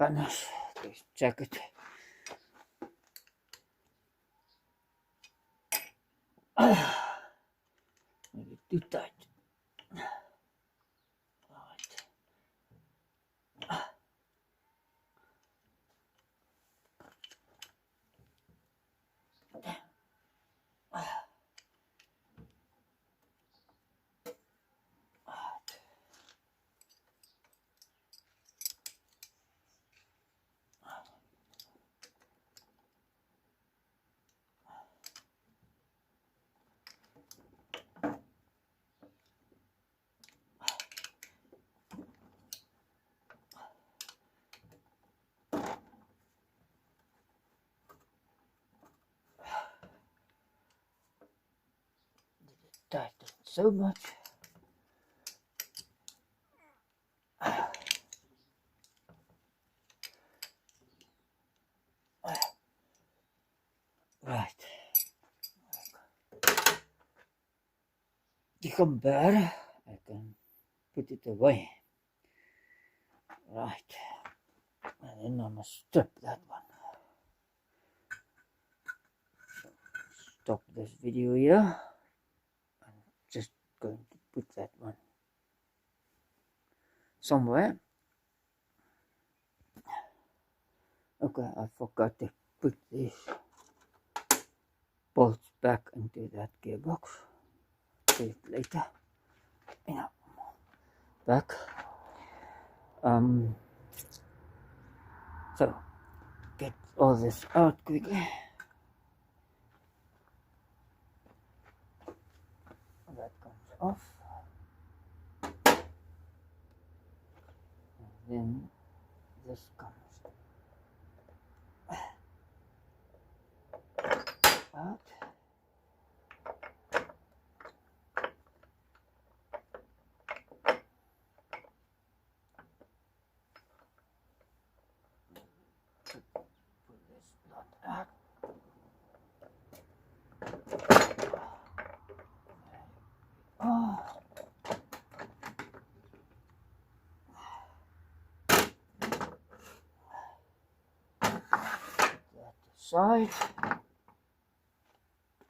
spanners, this jacket. Maybe too tight. Tighten so much. Right. Die kan bære. I can put it away. Right. And then I must strip that one. So stop this video here. I'm just going to put that one somewhere. Okay, I forgot to put these bolts back into that gearbox. Do it later. Yeah, back. So get all this out quickly. That comes off. And then this comes out. Pull this nut out. Oh. That aside.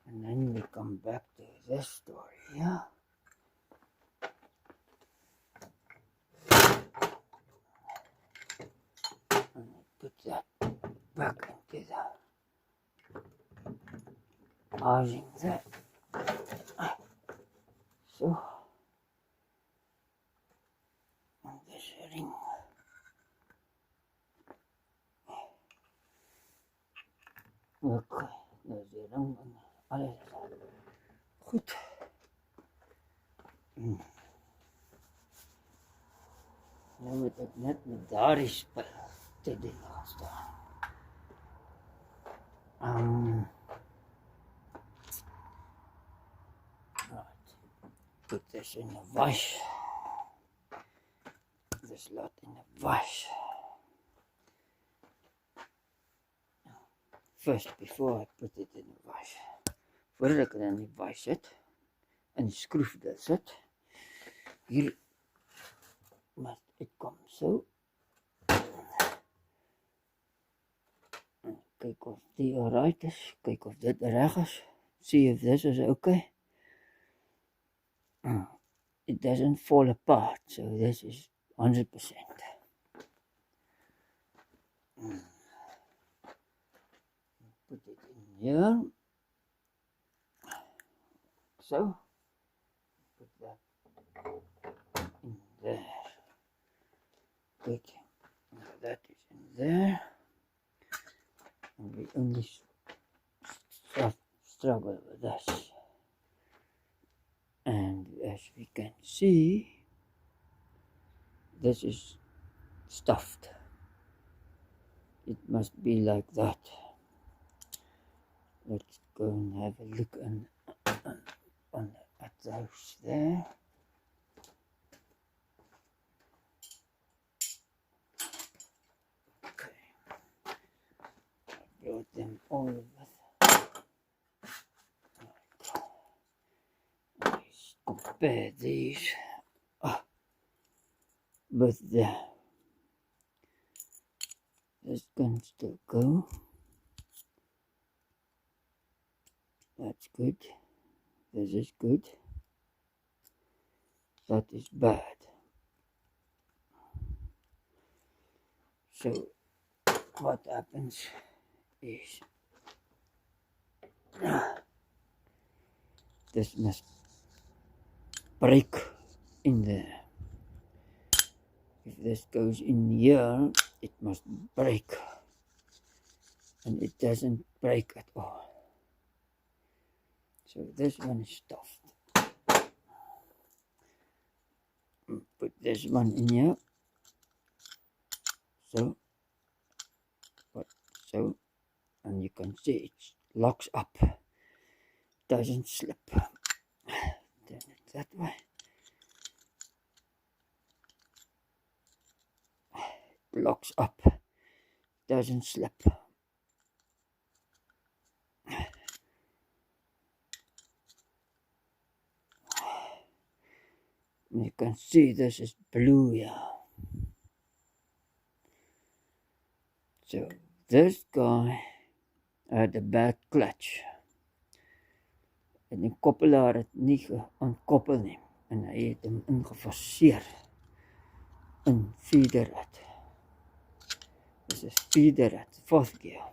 And then we come back to this story here. And we put that back into the housing there. So, and this ring. Okay, there's the ring en alles. Goed. Nou moet ek net met daardie spul te doen gaan staan. Right. Put this in the wash. This lot in the wash. First, before I put it in the wash. Voordat ek dit in die wash sit, en die skroef daar sit, hier moet uitkom so. En kyk of die alright is, kyk of dit reg is, see if this is okay. It doesn't fall apart, so this is 100%. Put it in here. So, put that in there. Good. Now that is in there. And we only struggle with this. And as we can see, this is stuffed. It must be like that. Let's go and have a look at those there. Okay. I brought them all with. Let's compare these with the can still go. That's good. This is good. That is bad. So what happens is this must break in there. If this goes in here, it must break, and it doesn't break at all. So this one is stuffed. Put this one in here. So, and you can see it locks up, doesn't slip. Turn it that way. Locks up, doesn't slip. You can see this is blue here. So this guy had a bad clutch. En die koppelaar het nie geaankoppel nie. En hy het hom ingeforceer in feeder rad. This is feeder rad, fourth gear.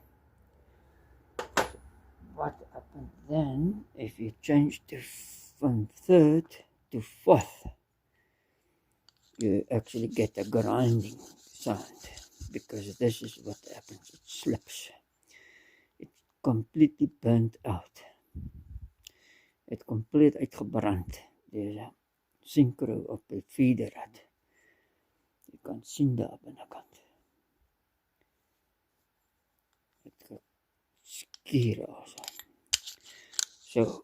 What happened then if you change from third to fourth? You actually get a grinding sound, because this is what happens. It slips. It's completely burnt out. Het compleet uitgebrand. Deze synchro op die feederrad. Je kan sien daar binnenkant. Het geskier also. So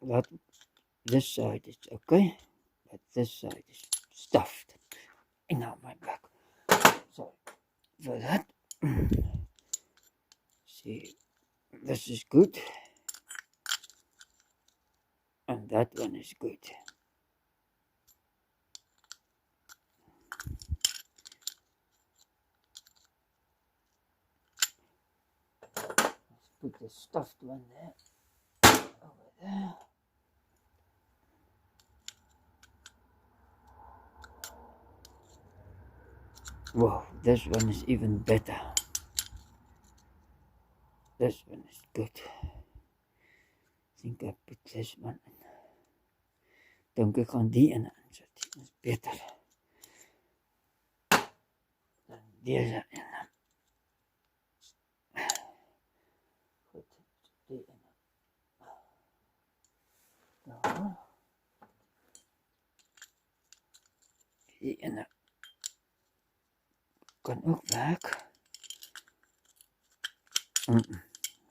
that this side is okay, but this side is stuffed. And now my back. So for that, see, this is good, and that one is good. Let's put the stuffed one there, over there. Wow, this one is even better. This one is good. I think I put this one in. Dink ek gaan die in sit. Dit is beter dan deze in. Goed, die in. Daar. Die in. Kan ook werk.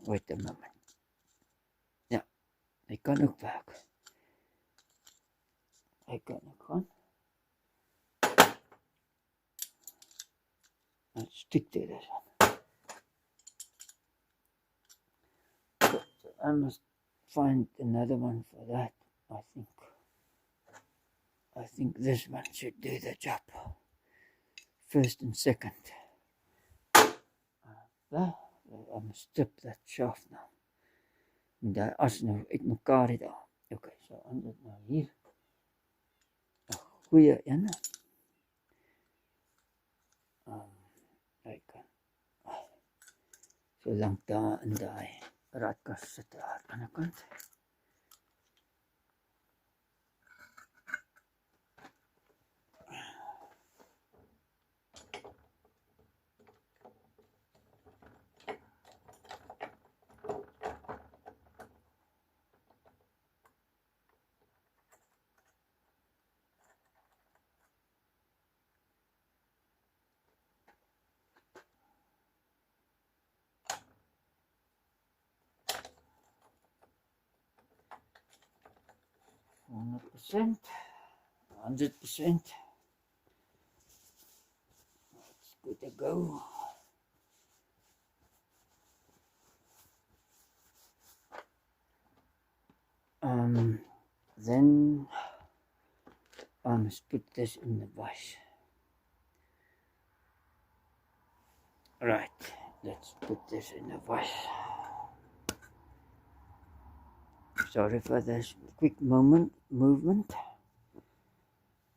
Wait a moment. Ja, hij kan ook werken. Hij kan ook gaan. Let's stick to this one. So I must find another one for that, I think this one should do the job. First and second. There. I must strip that shaft now. Met die as nou uit mekaar het daar. Okay, so aan dit nou hier. 'n Goeie een. Hy kan so lank daar in die radkas sit daar aan die kant. %, 100%. It's good to go. Then I must put this in the wash. Right, let's put this in the wash. Sorry for this quick movement.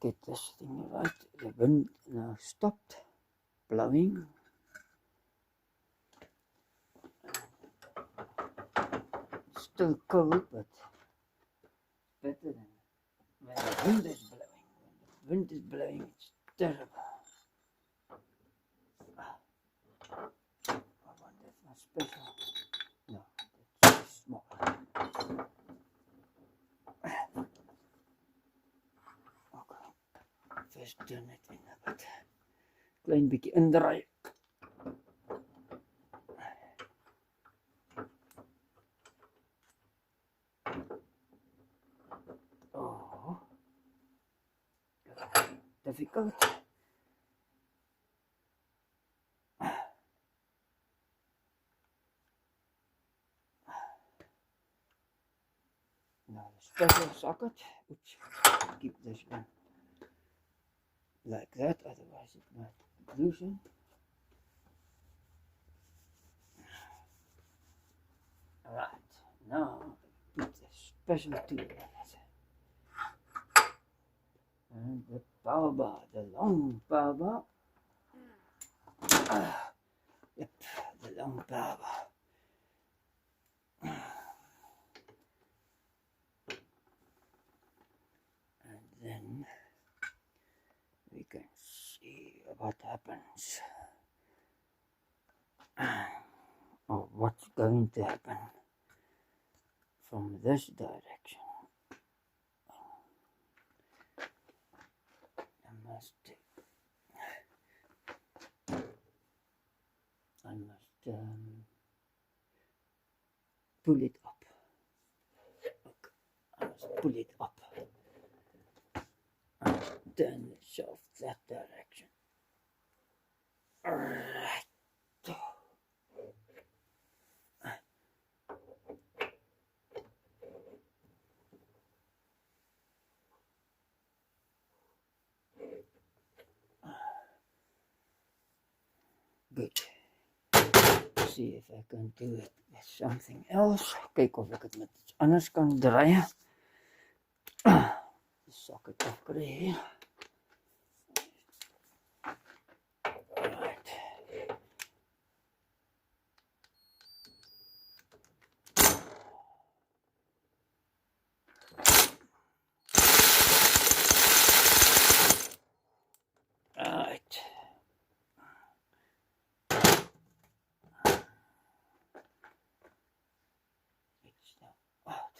Get this thing right. The wind now stopped blowing. It's still cold, but better than when the wind is blowing. When the wind is blowing, it's terrible. I want that one special. No, that's too small. Okay, first turn it in a bit. Klein bietjie indraai. Oh, difficult. Now the special socket. Oops, keep this one like that, otherwise it might loosen. Alright, now put the special tool in it. And the power bar, the long power bar. Yep, the long power bar. And then we can see what happens, or what's going to happen from this direction. I must pull it up. Okay. I must pull it up and turn the shaft that direction. Alright. Good. See if I can do it with something else. Kyk of ek dit met iets anders kan draai. Die socket afkry hier. Right. Right. It's now out.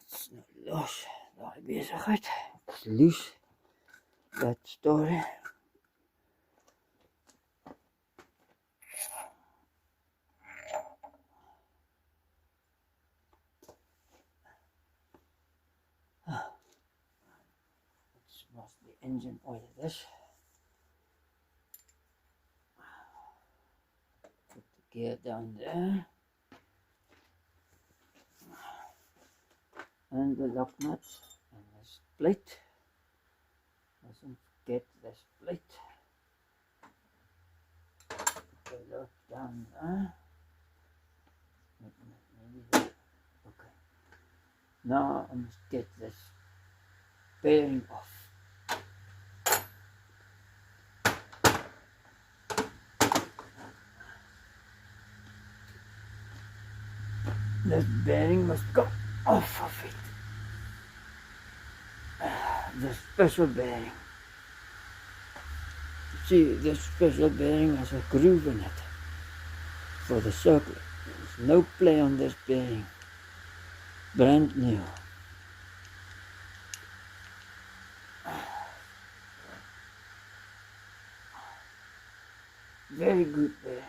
It's not los. Daai besigheid. It's loose. That story. Must be engine oil this. Put the gear down there. And the lock nuts and this plate. Doesn't get this plate. Put the lock down there. Maybe there. Okay. Now I must get this bearing off. This bearing must go off of it. The special bearing. See, this special bearing has a groove in it for the circle. There's no play on this bearing. Brand new. Very good bearing.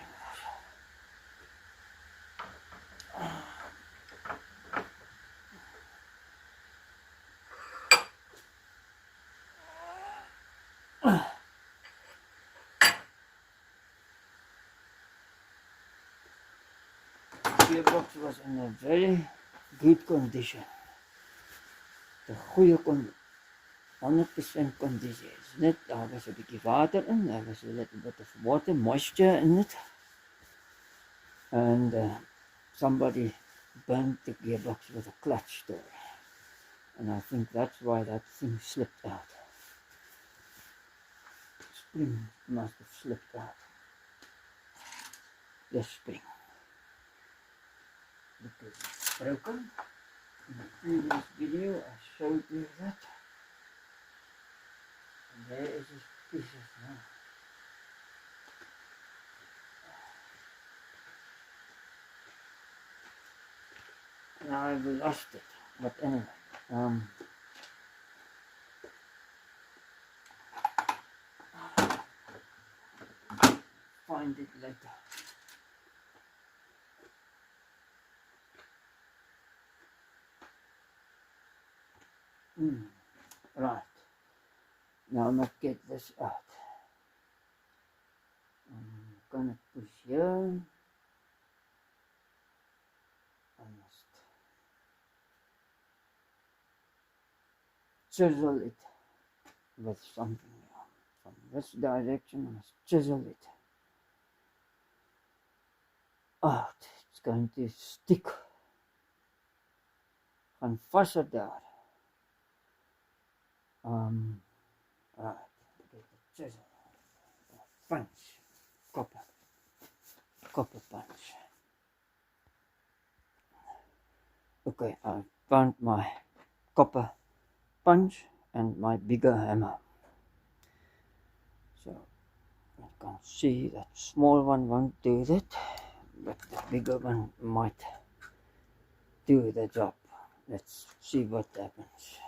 gearbox was in a very good condition. De goeie 100% condition. It's net, daar was a bietjie water in, there was a little bit of water, moisture in it. And somebody burnt the gearbox with a clutch door. And I think that's why that thing slipped out. Spring must have slipped out. The spring. Because it's broken. In the previous video I showed you that. And there is his pieces now. Now I've lost it. But anyway. Find it later. Right. Now I must get this out. I'm gonna push here. I must chisel it with something. From this direction I must chisel it out. It's going to stick. Gaan vassit daar. Right, get the chisel. Punch. Copper punch. Okay, I found my copper punch and my bigger hammer. So you can see that small one won't do that, but the bigger one might do the job. Let's see what happens.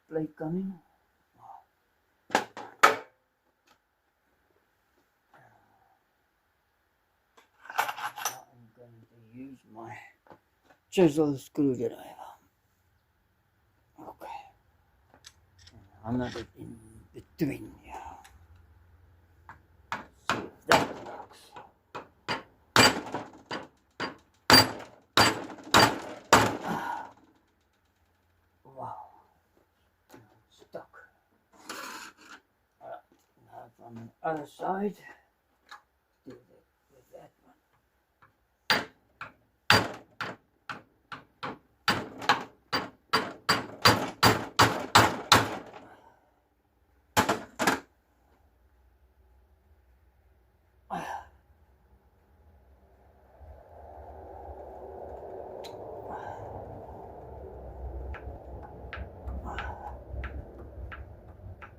Plate coming. I'm going to use my chisel screwdriver. Okay. I'm not in between here. See if that works. Wow. Stuck. Alright, now from the other side, do that with that one.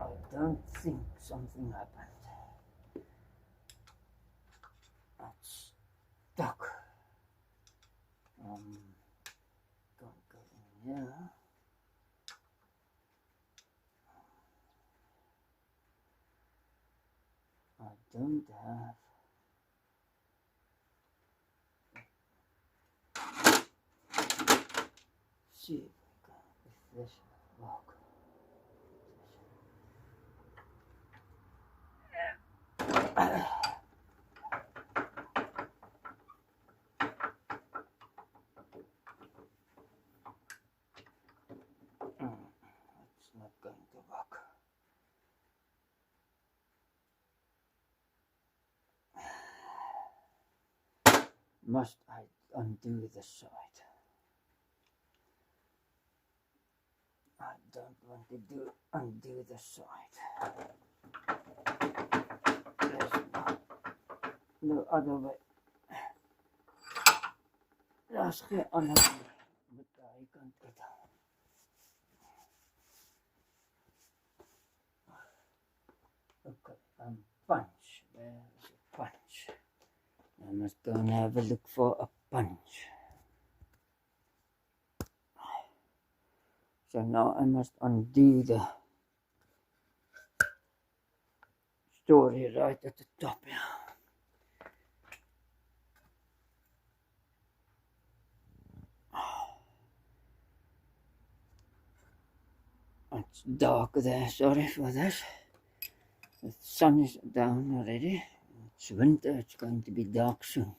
I don't think something happened. It's stuck. Can't go in here. I don't have. See if this will work. It's not going to work. Must I undo the side? I don't want to undo the side. There's no other way. Daar's geen ander way. Moet daai kant uit. Okay, punch. There's a punch. I must go and have a look for a punch. So now I must undo the story right at the top here. It's dark there, sorry for this. The sun is down already. It's winter, it's going to be dark soon.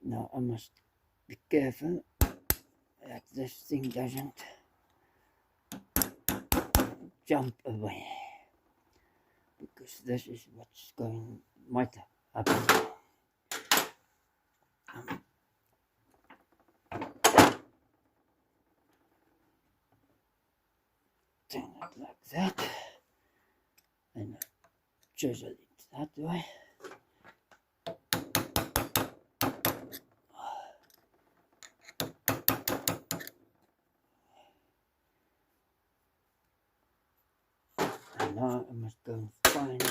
Now I must be careful that this thing doesn't jump away, because this is what's might happen. Turn it like that, and chisel it that way. And now I must go and find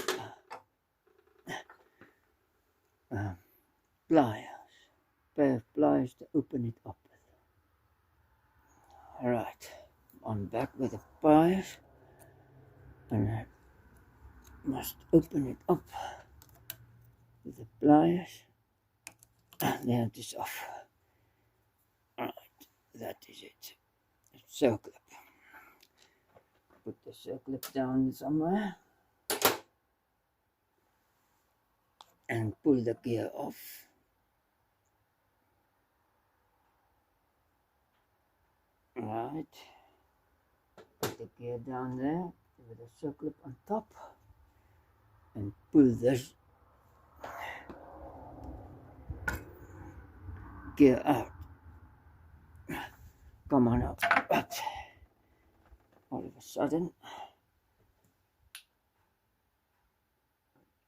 pliers, pair of pliers to open it up with. Alright, I'm back with the pliers, and I must open it up with the pliers, and there it is off. Alright, that is it. Circle up. Put the circle down somewhere and pull the gear off. Right, put the gear down there with a circle on top and pull this gear out. Come on out. But all of a sudden,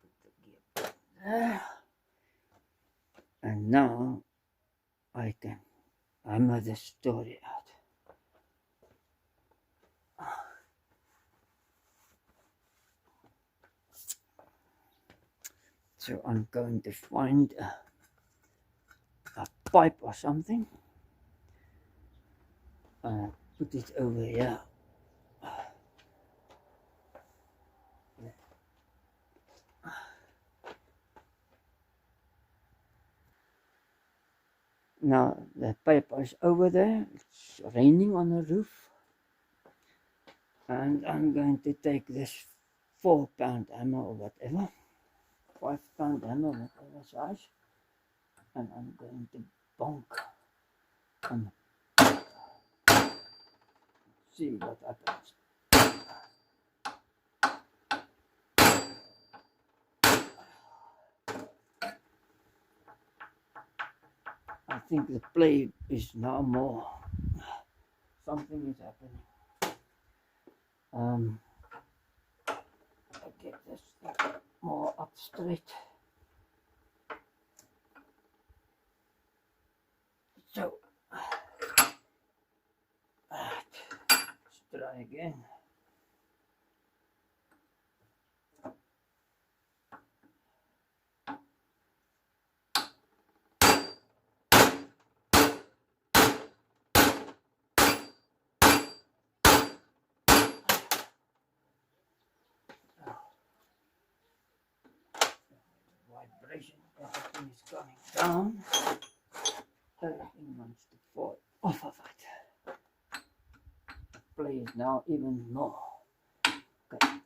put the gear there, and now I can hammer the story out. So I'm going to find a pipe or something, put it over here. Now the pipe is over there, it's raining on the roof, and I'm going to take this 4-pound hammer or whatever, 5-pound hammer, whatever size, and I'm going to bonk and see what happens. I think the play is now more. Something is happening. I get this more up straight. So, let's try again. Vibration, everything is coming down. Everything wants to fall off of it. The play is now even more. Okay.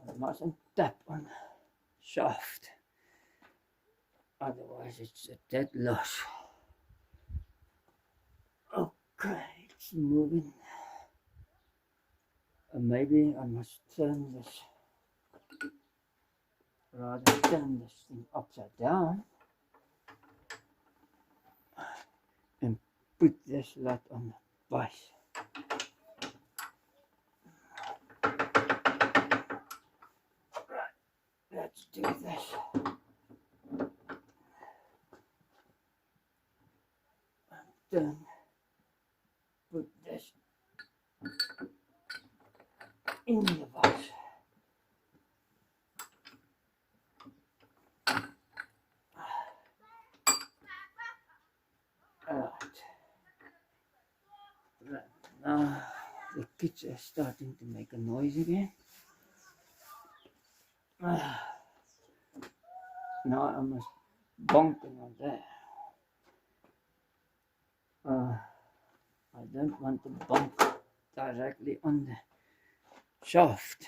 I mustn't tap on the shaft, otherwise it's a dead loss. Okay, it's moving. Maybe I must turn this thing upside down and put this light on the base. Right, let's do this. And then put this in the box. Right, now the kids are starting to make a noise again. Now I must bonking on there. I don't want to bonk directly on the shaft.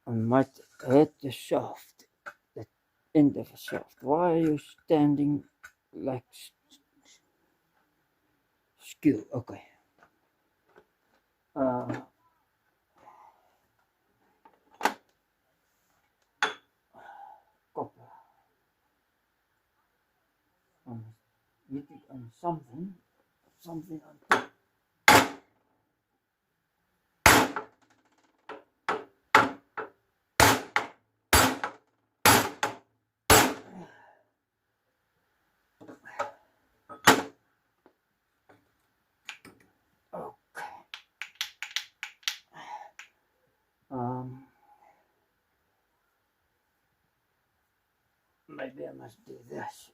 I might hit the shaft, the end of the shaft. Why are you standing like skew? Okay. Copper. Hit it on something on top. Okay. Maybe I must do this.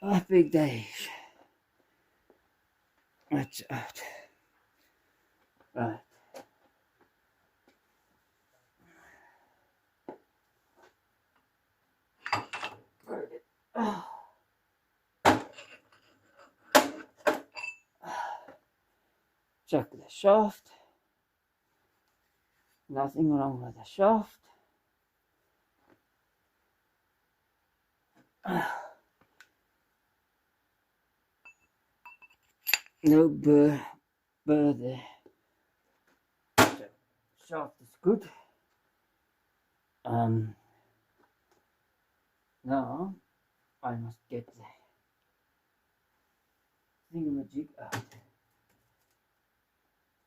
Happy days. That's out. Right. Check the shaft. Nothing wrong with the shaft. No burr there. So, shaft is good. Now I must get the thingamajig out.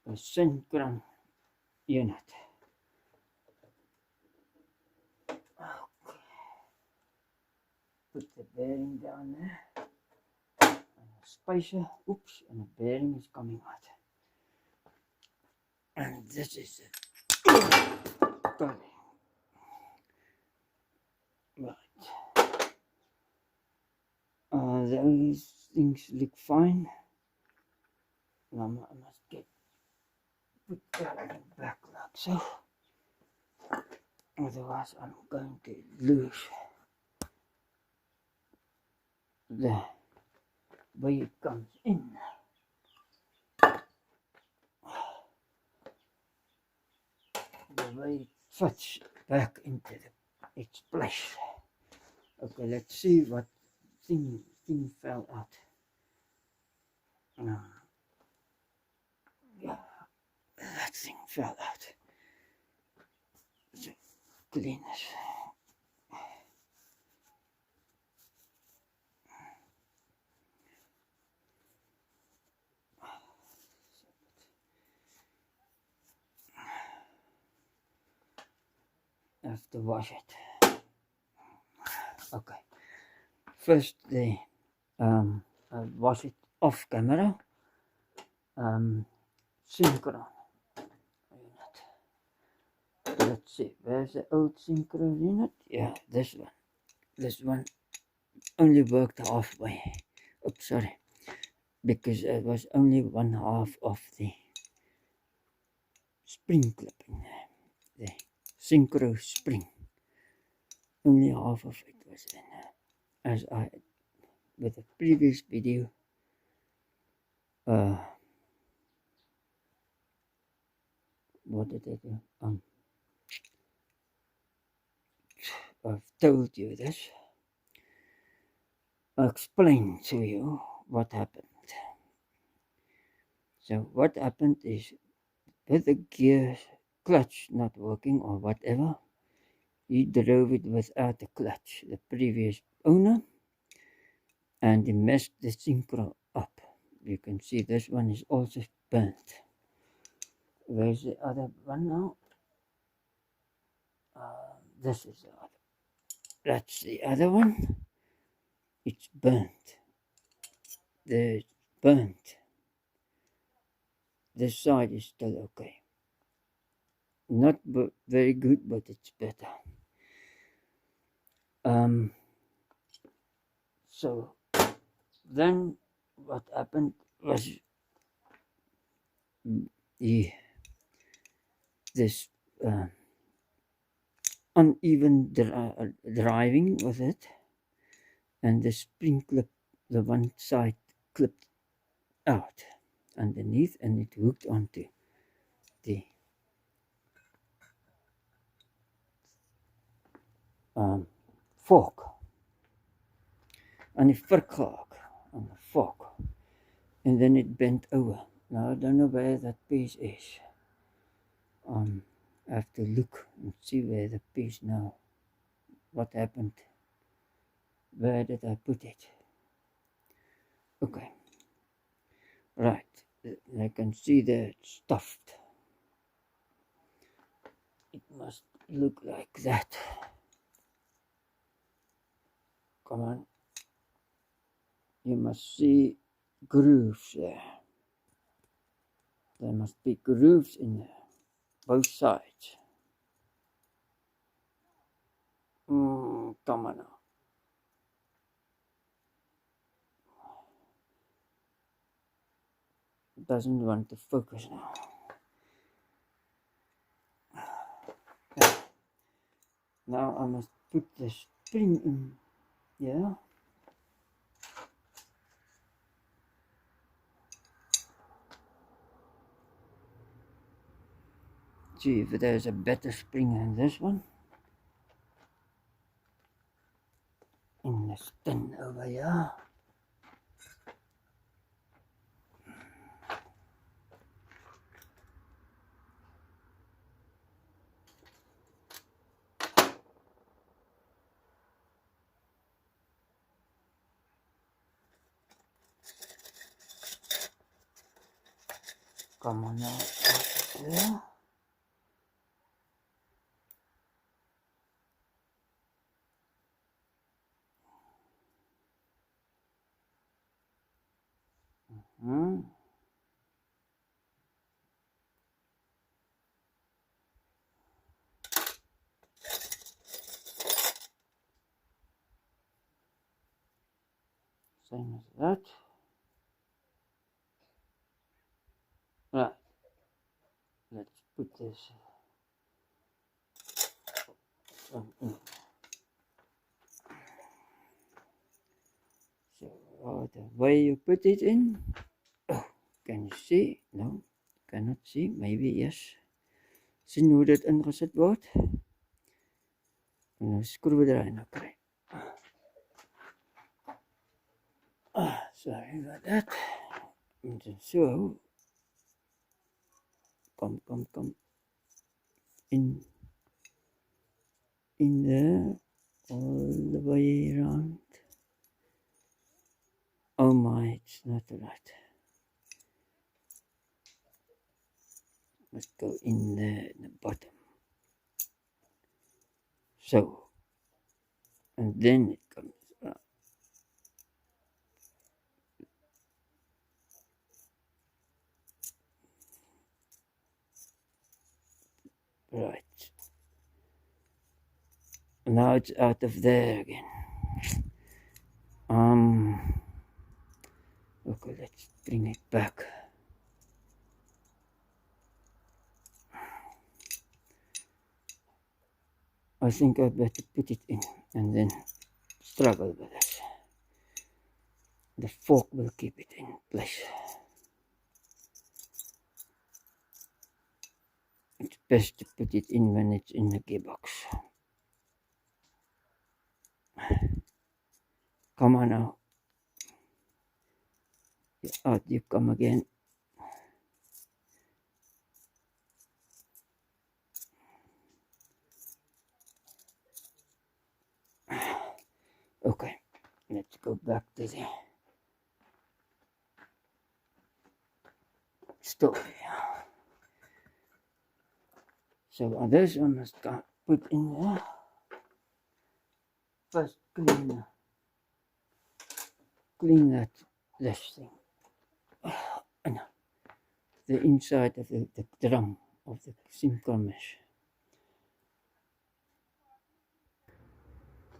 The Synchromesh unit. Okay. Put the bearing down there. And a spacer. Oops, and the bearing is coming out. And this is it. Got it. Right. Those things look fine. Now I must put that back like so. Otherwise I'm going to lose the way it comes in. The way it fits back into its place. Okay, let's see what thing fell out. Yeah, that thing fell out. So clean it. I have to wash it. Okay. First, I'll wash it off camera. Synchro unit. Let's see, where's the old synchro unit? Yeah, this one. This one only worked halfway. Oops, sorry. Because it was only one half of the spring clipping. The synchro spring. Only half of it was in. As I, with the previous video, what did I do? I've told you this. I'll explain to you what happened. So what happened is with the gear clutch not working or whatever, He drove it without a clutch, the previous owner, and he messed the synchro up. You can see this one is also burnt. Where's the other one now? This is the other. That's the other one. It's burnt. It's burnt. This side is still okay. Not very good, but it's better. So then what happened was this uneven driving with it, and the spring clip, the one side clipped out underneath, and it hooked onto the fork, and the fork, on the fork, and then it bent over. Now I don't know where that piece is. I have to look and see where the piece now. What happened? Where did I put it? Okay. Right. I can see that it's stuffed. It must look like that. Come on. You must see grooves there. There must be grooves in there. Both sides. Come on now. It doesn't want to focus now. Now I must put the spring in. Yeah. See if there's a better spring than this one. In the spin over here. Come on now. There. Same as that. Right. Let's put this one in. So the way you put it in. Oh, can you see? No, cannot see. Maybe yes. Sien hoe dit ingesit word? En nou skroewedraai nou kry. Sorry about that. And so come in there all the way around. Oh my, it's not right. Must go in there in the bottom. So, and then it comes out. Right. Now it's out of there again. Okay, let's bring it back. I think I better put it in and then struggle with it. The fork will keep it in place. It's best to put it in when it's in the gearbox. Come on now. Out you come again. back to the story. So this one must go put in there. First clean this thing. No, the inside of the drum of the Synchromesh.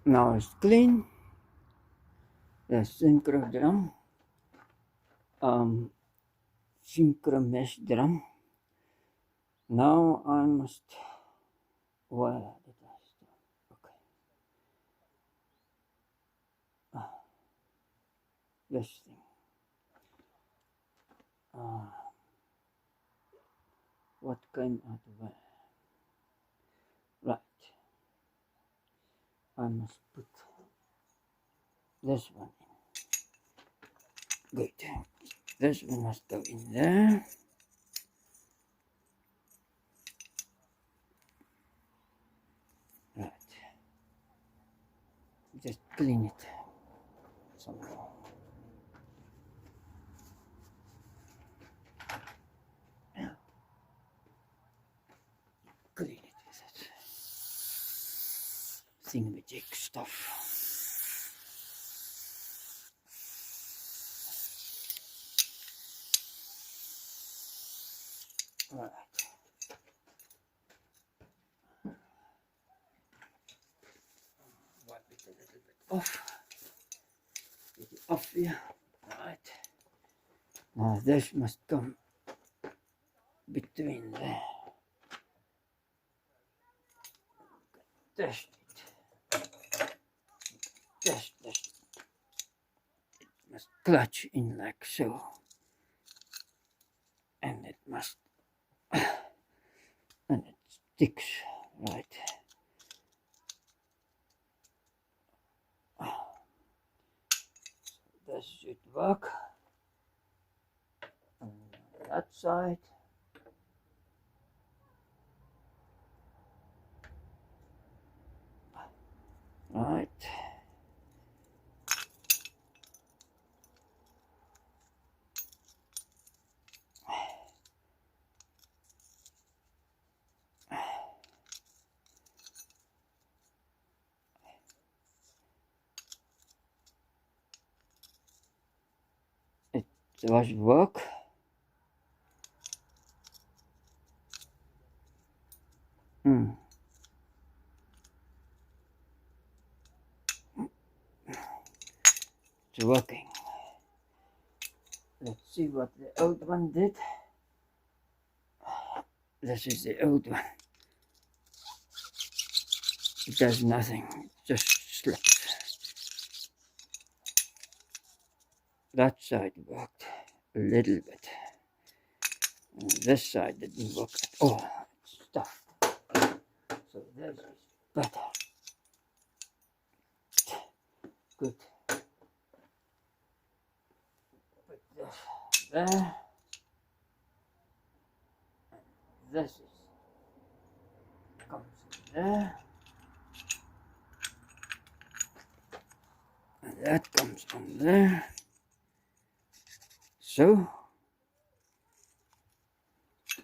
Now it's clean. The synchro drum, Synchromesh drum. Now I must. Where did I start? Okay. This thing. What came out of where? Right. I must put this one in. Good. This one must go in there. Right. Just clean it somehow. Clean it with that thingamajig stuff. Right. Wipe it a little bit off. Get it off here. Right. Now this must come between there. Test it. Test it. It must clutch in like so. And it must, and it sticks right. This should work. And on that side. Right. It was work. It's working. Let's see what the old one did. This is the old one. It does nothing, it just slips. That side worked a little bit. And this side didn't work at all. It's stuffed. So this is better. Good. Put this there. And this comes in there. And that comes on there. So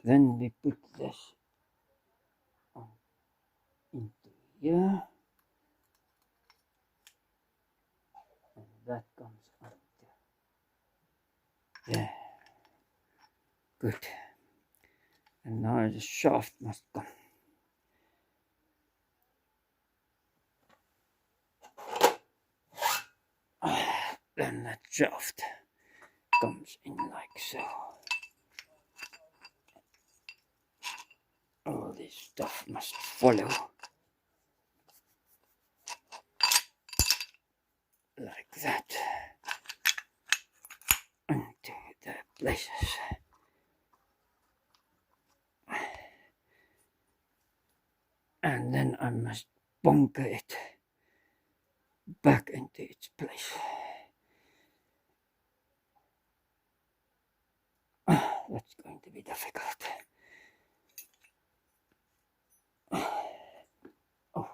then we put this on into here. And that comes on there. Good. And now the shaft must come. Then that shaft comes in like so. All this stuff must follow like that into the places. And then I must bunker it back into its place. That's going to be difficult. Oh.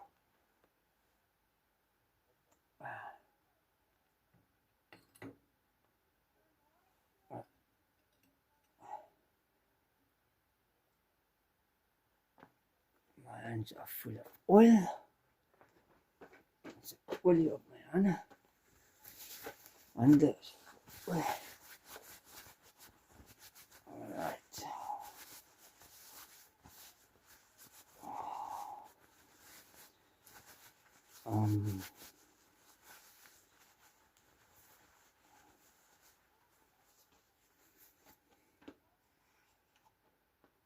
hands are full of oil. It's a olie op my hande. Hande is oil. Alright.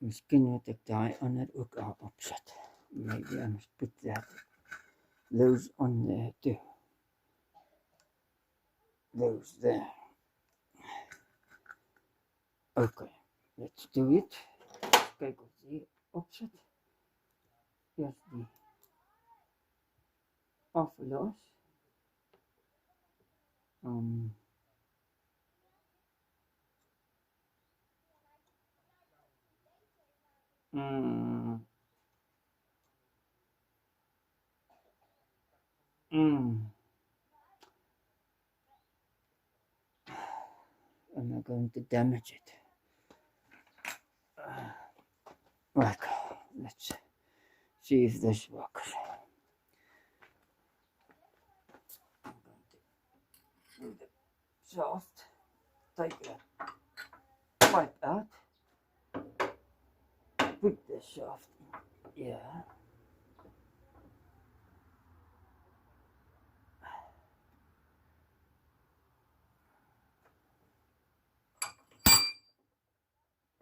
Miskien moet ek daai ander ook al opsit. Maybe I must put those on there too. Those there. Okay, let's do it. Kyk of hier opsit. Eers die aflos. Am I going to damage it? Right, let's see if this works. I'm going to do the shaft, take the pipe out, put the shaft in here.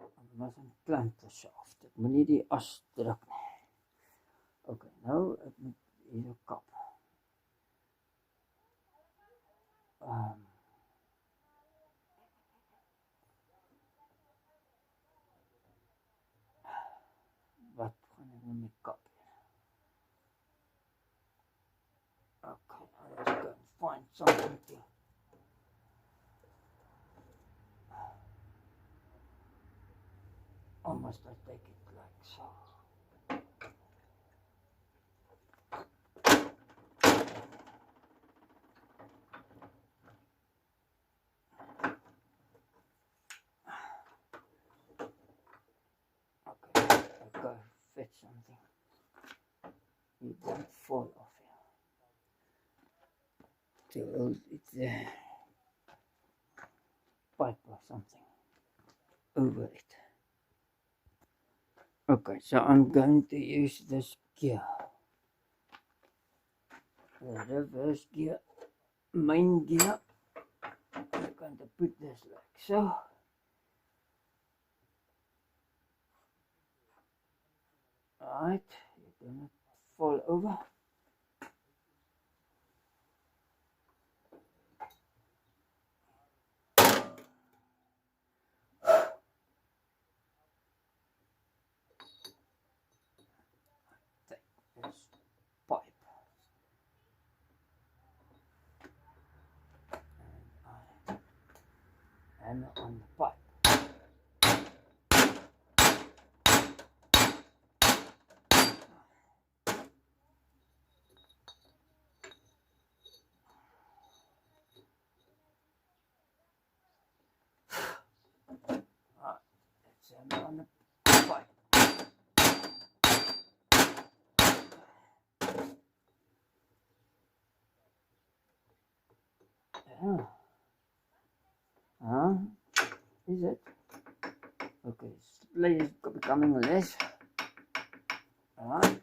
I mustn't plant the shaft, ek moet nie die as druk nie. Okay, nou ek moet hier kap. Wat gaan ek nou met kap? Okay, now let's go and find something to almost I take it like so. Okay, I've got to fit something. You don't fall off here. To hold it there. Pipe or something over it. Okay, so I'm going to use this gear. The reverse gear, main gear. I'm going to put this like so. Alright, you do not fall over. Take this pipe. And I hammer on the pipe. On the pipe. Yeah. Is it? Okay, play is becoming less. Alright.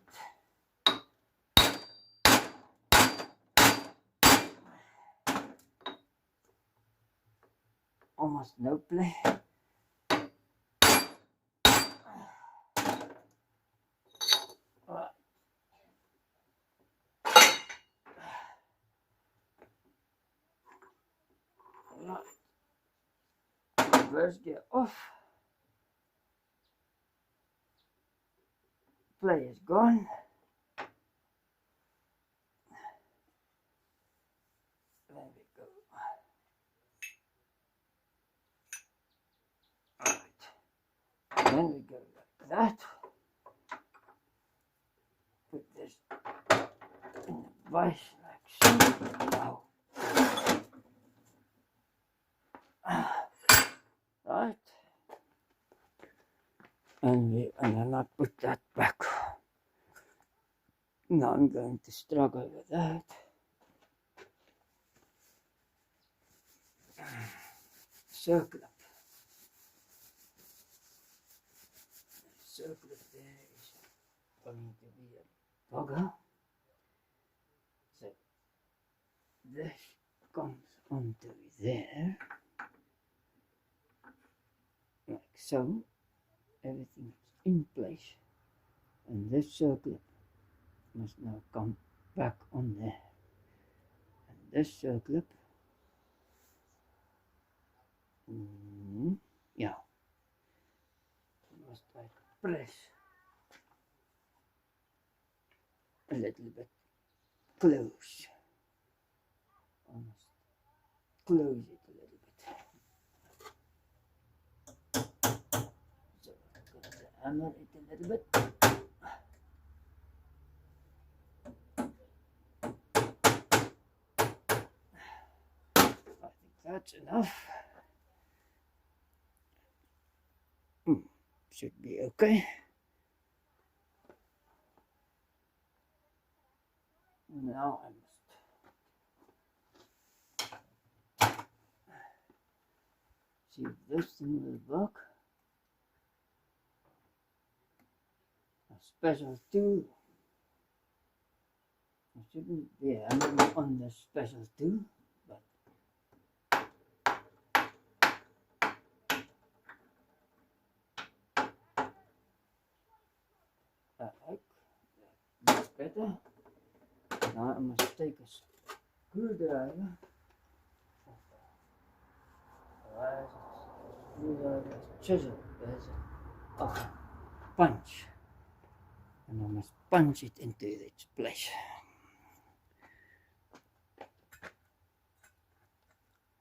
Almost no play. Reverse gear off. Play is gone. There we go. Alright. Then we go like that. Put this in the vise like so. Wow. Right. And then I put that back. Now I'm going to struggle with that. Circle up. Circle there is going to be a bugger. So this comes onto there, like so. Everything is in place, and this circle must now come back on there. And this circle, yeah, must like press a little bit close. Almost close it a little bit. So I'm going to hammer it a little bit. I think that's enough. Should be okay. Now I must see if this thing will work. A special tool. I shouldn't be hammering on the special tool, but I like that's better. Now I must take a screwdriver. Screwdriver, chisel, there's a punch, and I must punch it into its place.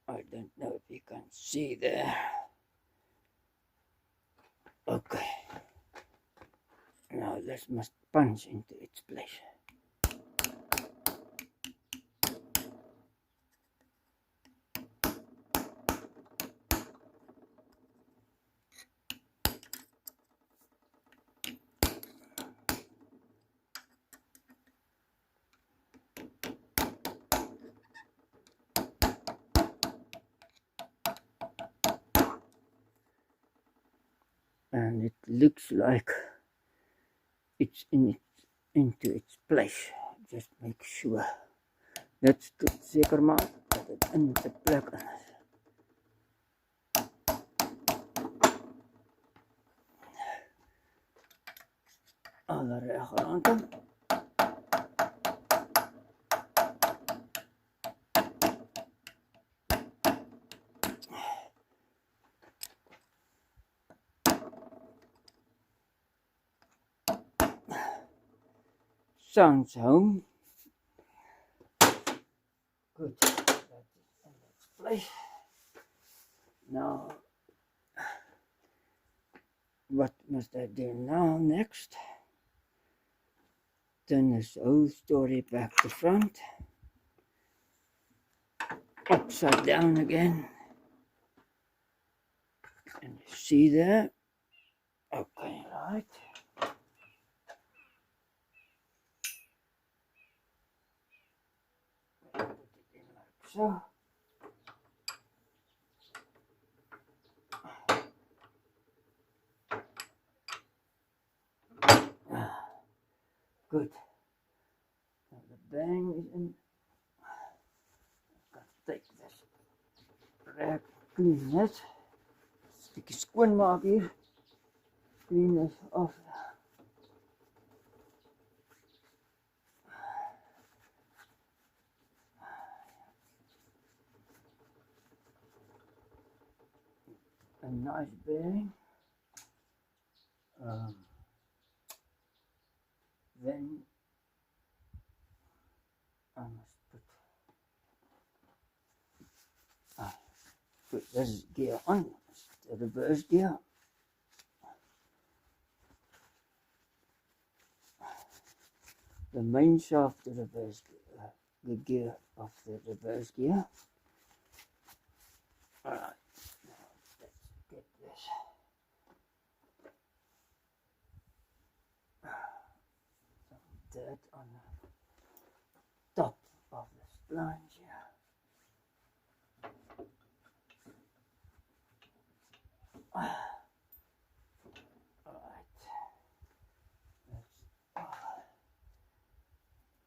I don't know if you can see there. Okay. Now this must punch into its place. And it looks like it's into its place. Just make sure. Let's tot zeker maak dat het in de plek is. Alle rechterkanten. Sounds home. Good. That is in its place. Now, what must I do now next? Turn this whole story back to front. Upside down again. And you see there? Okay, right. Put it in like so. Good. Now the bang is in. I can take this rag, clean it. Stukje schoonmaak hier. Clean this off. A nice bearing. Then I must put this gear on, the reverse gear. The main shaft, the reverse gear, the gear of the reverse gear. Alright, now let's get this. Some dirt that on the top of the flange here. Alright,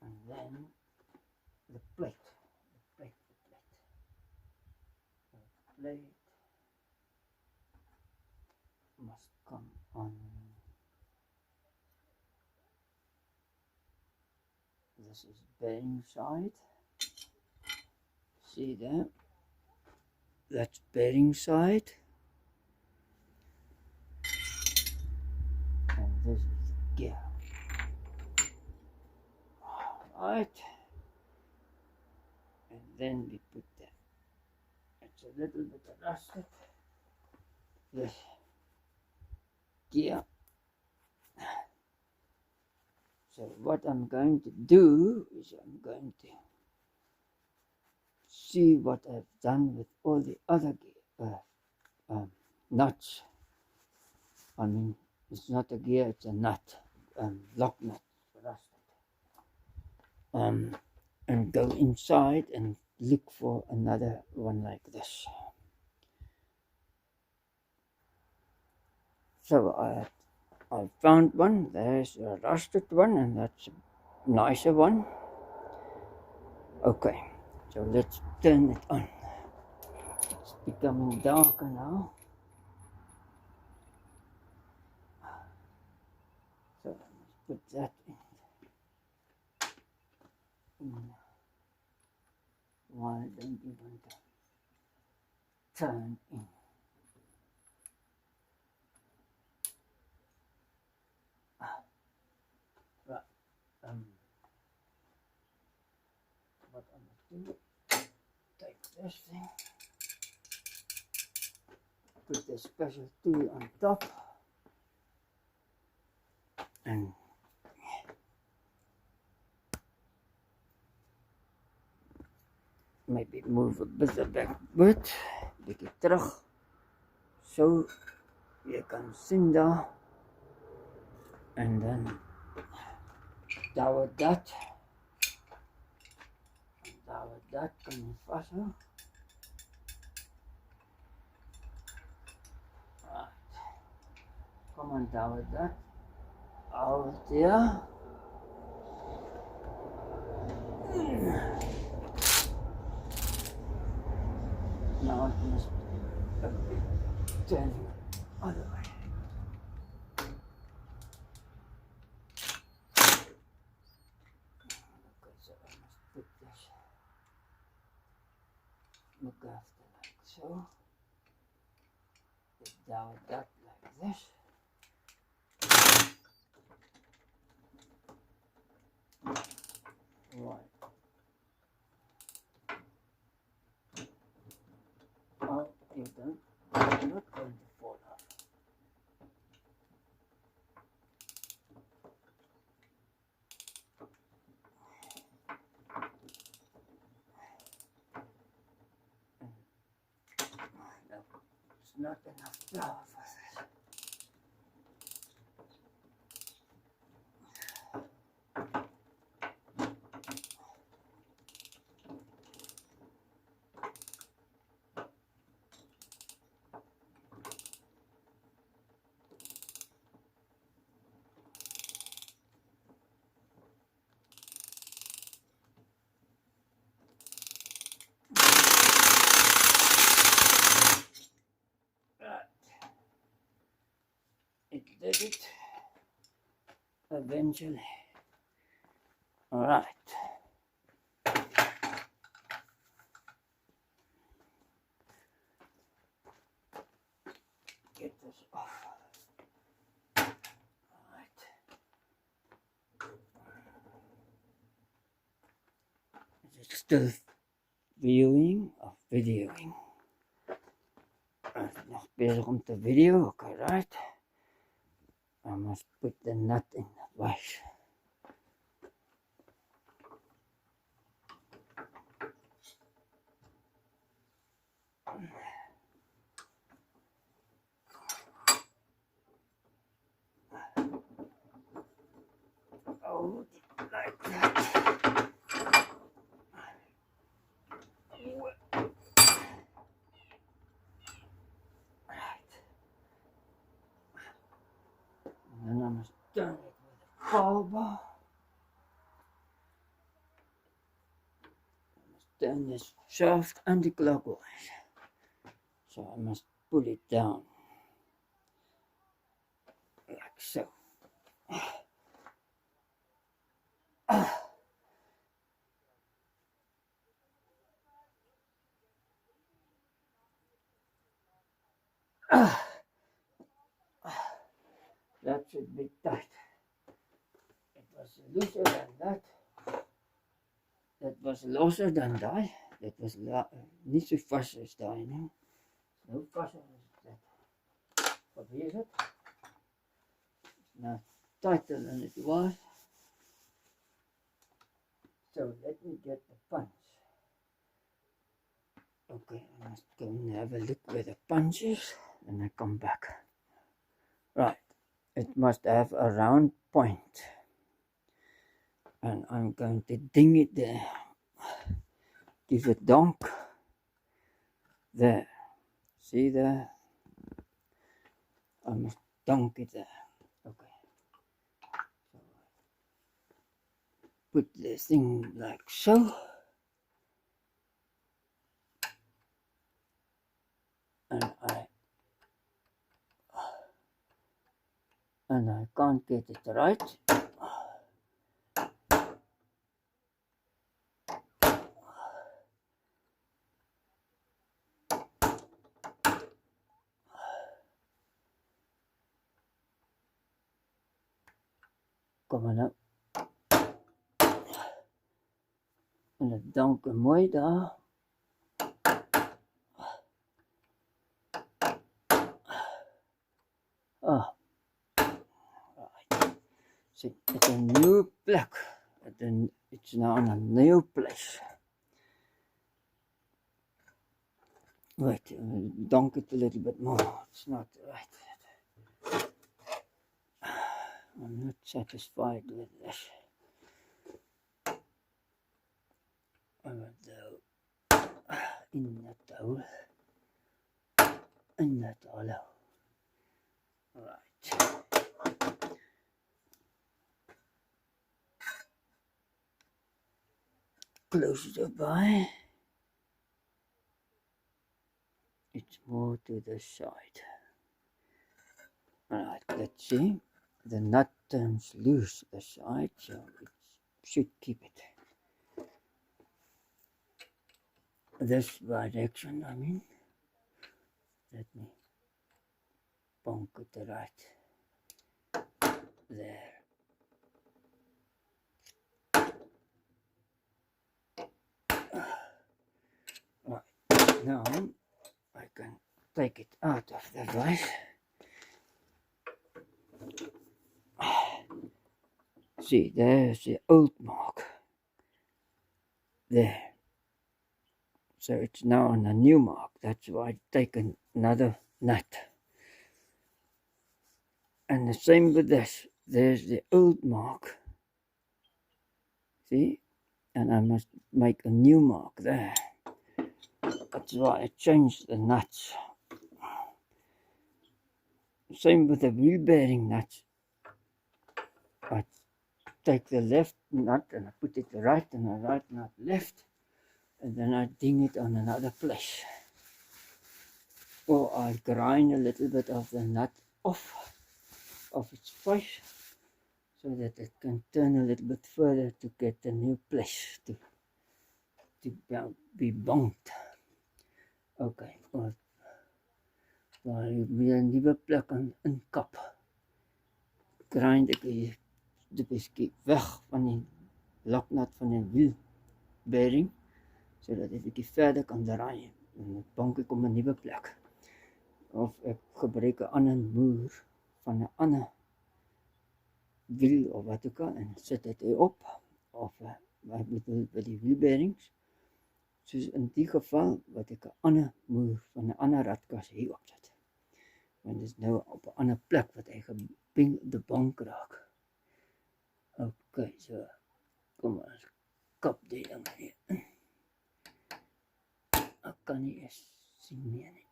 and then the plate, the plate must come on. This is bearing side. See there? That's bearing side. And this is gear. Alright. And then we put that. It's a little bit rusted. This gear. So what I'm going to do is I'm going to see what I've done with all the other gear, nuts. I mean, it's not a gear, it's a nut, lock nut, rusted. And go inside and look for another one like this. So I found one. There's a rusted one, and that's a nicer one. Okay, so let's turn it on. It's becoming darker now. So let's put that in. Why don't you want to turn in? Right. What I'm going to do, take this thing, put the special tool on top, and maybe move a bit back, bietjie terug, so jy kan sien daar, en dan douwe dat kan jy vashou. Right. Kom aan, douwe dat, hou het hier. Now it must be turning other way. Okay, so I must put this, look after like so. Put down that like this. Right. Oh, you don't. You're not going to fall off. No, it's not enough flour for this. It did it eventually. All right. Get this off. All right. Is it still viewing or videoing? Nog bezig om te video, okay, right? I must put the nut in the wash. Oh, like turn it with a power bar. I must turn this shaft anti-clockwise. So I must pull it down like so. That should be tight. It was looser than that. That was looser than that. That was niet so vast as daai nie. No vaster as that. Probeer het. Now tighter than it was. So let me get the punch. Okay, I must go and have a look where the punch is, and I come back. Right, it must have a round point, and I'm going to ding it there. Give it donk. There. See there? I must donk it there. Okay. So put this thing like so. And I can't get it right. Kom maar nou. En het donker mooi daar. Ah. Right. See, it's a new plek. It's now on a new place. Wait, donk it a little bit more. It's not right. I'm not satisfied with this. In that hole. In that hollow. Right. Closer by. It's more to the side. Alright, let's see. The nut turns loose the side, so it should keep it. This direction, I mean. Let me bonk it right there. Right, now I can take it out of the vise. See, there's the old mark. There. So it's now on a new mark. That's why I take another nut. And the same with this. There's the old mark. See? And I must make a new mark there. That's why I changed the nuts. Same with the wheel bearing nuts. I take the left nut and I put it right and the right nut left. And then I ding it on another place. Or I grind a little bit of the nut off of its face so that it can turn a little bit further to get a new place to be bonked. Okay, waar jy weer 'n nuwe plek in kap. Grind ek die bietjie weg van die loknut van die wiel bearing sodat dit 'n bietjie verder kan draai en die bonkie kom 'n nuwe plek. Of ek gebruik 'n ander moer van 'n ander wiel of wat ook al en sit dit op of wat bedoel by die wheel bearings. Soos in die geval wat ek 'n ander moer van 'n ander radkas hier op sit. Want dit is nou op 'n ander plek wat hy de bank raak. Okay, so kom ons kap die ding hier in. Ek kan nie eens sien meer nie.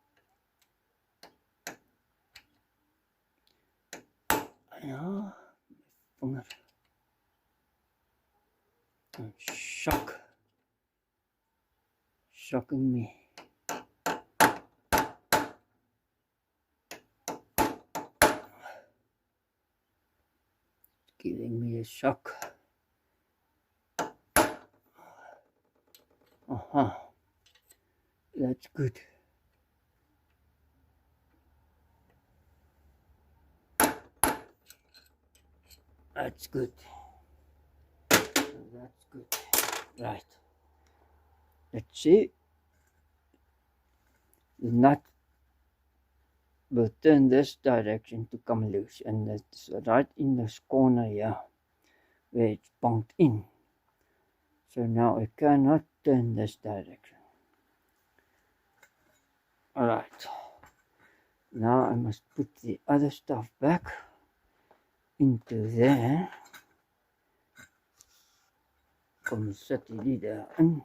Ja, vinger and shocking me. Giving me a shock. That's good. That's good. That's good. Right. Let's see. The nut will turn this direction to come loose, and that's right in this corner here where it's bunked in. So now I cannot turn this direction. Alright. Now I must put the other stuff back into there. Kom sit hierdie daarin.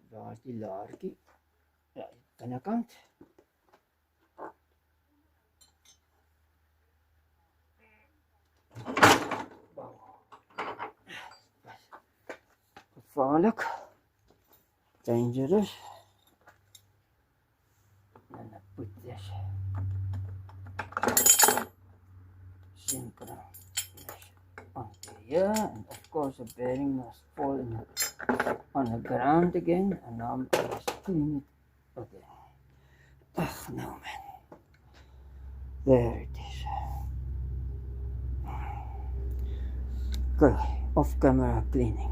Waar is die laartjie? Ja, aan die kant. Wow. Gevaarlik. Dangerous. And I put this Synchromesh onto here, and of course the bearing must fall on the ground again, and now I must clean it again. Oh no, man. There it is. Okay, off camera cleaning.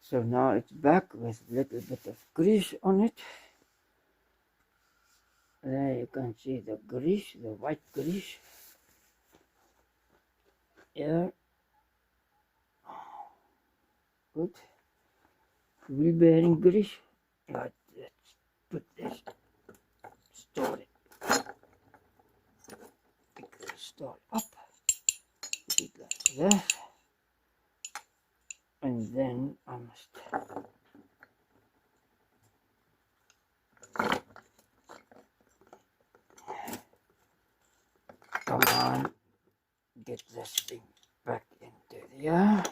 So now it's back with a little bit of grease on it. There you can see the grease, the white grease. Here. Good. Wheel bearing grease. Right, let's put this, store it. Pick the store up. Put it like that. And then I must come on, get this thing back into there.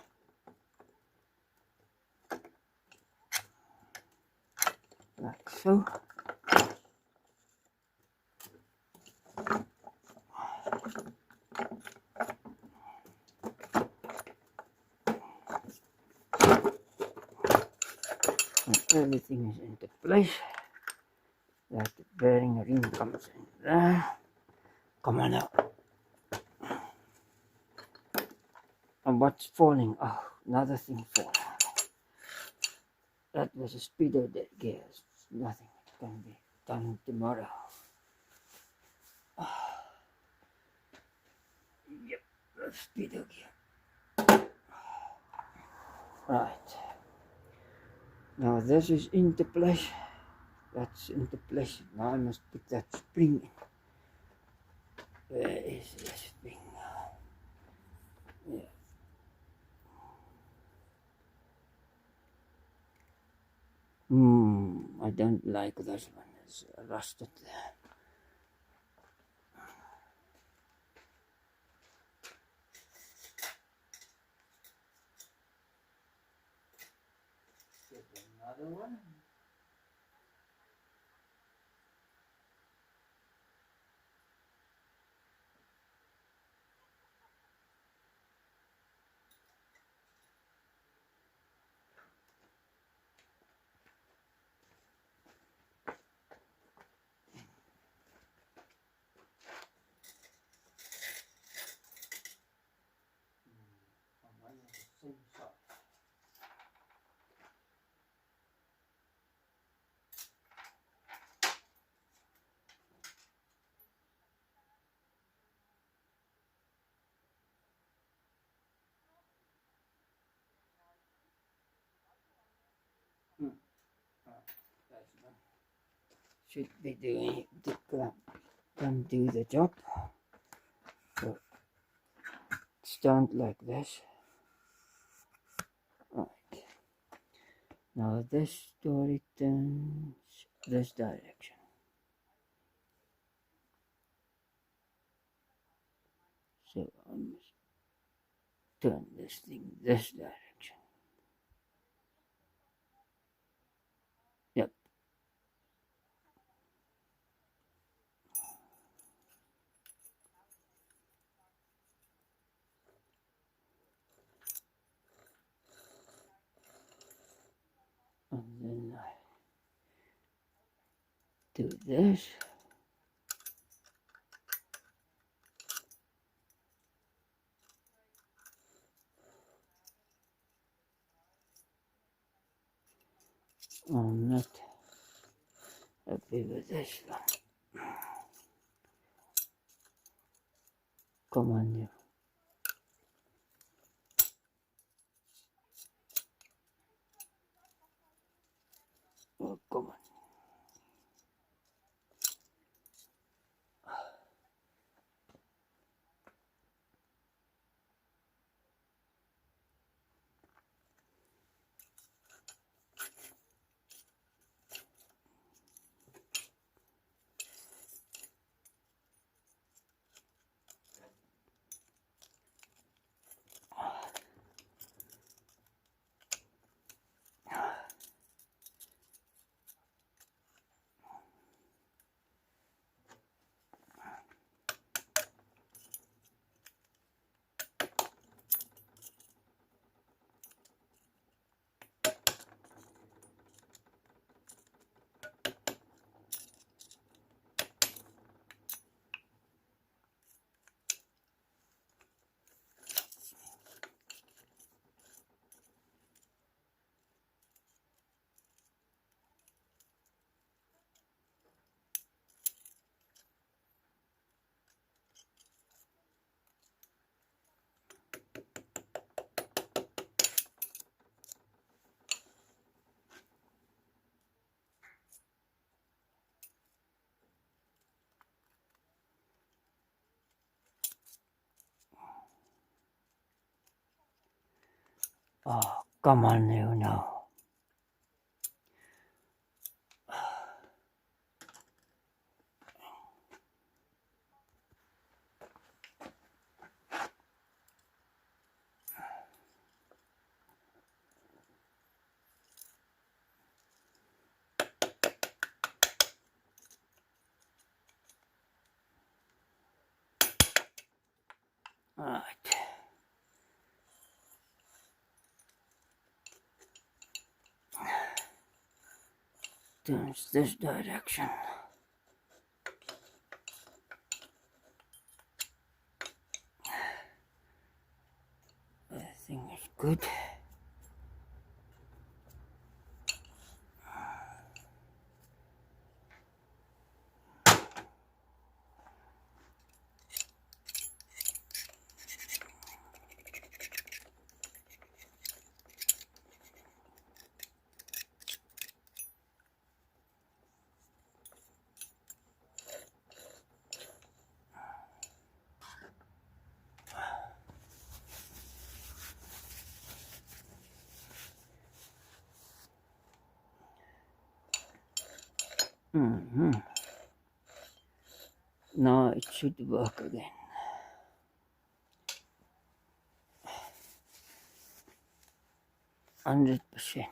Like so. And everything is into place. That the bearing ring comes in there. Come on now. And what's falling? Oh, another thing falling. That was a speedo gear. It's nothing. It can be done tomorrow. Yep, that's speedo gear. Right. Now this is into place. That's into place. Now I must put that spring in. Where is the spring now? Yeah. I don't like this one. It's rusted there. Get another one. Should be doing the can do the job. So stand like this. Right. Now this story turns this direction. So I must turn this thing this direction. Yep. And then I do this. I'm not happy with this one. Come on, you. Oh, come on. Oh, come on, you now. Alright. Turns this direction. Everything is good. Now it should work again. %.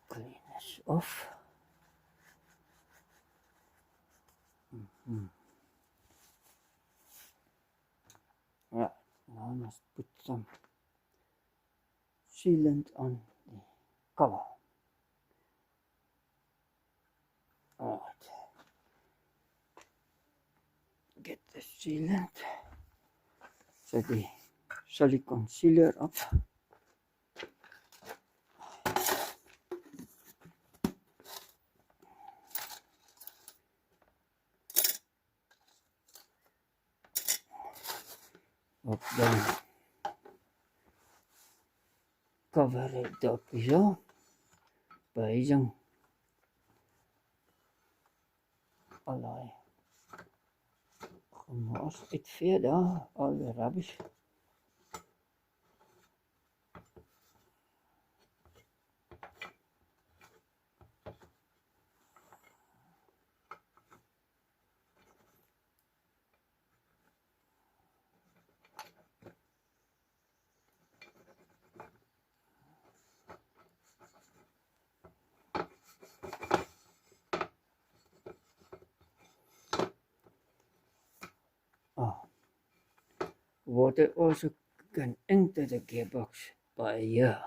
Clean this off. Right, now I must put some sealant on the cover. Alright, get the sealant, so the silicone sealer up. Up then cover the Peugeot by using allerlei gemors uitvee daar, al die rubbish. Water also can enter the gearbox by a year.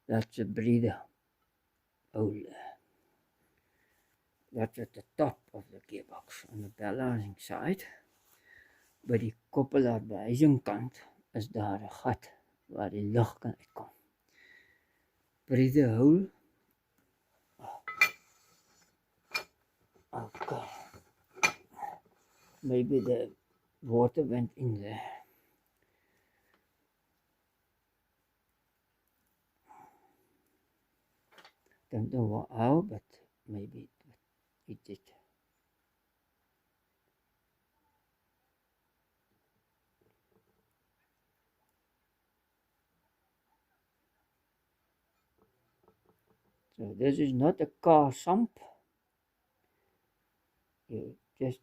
That's a breather hole. That's at the top of the gearbox on the balancing side. By die koppelaarwyzingkant is daar 'n gat waar die lug kan uitkom. Breather hole. Okay. Maybe the water went in there. Don't know how, but maybe it did. So this is not a car sump. You just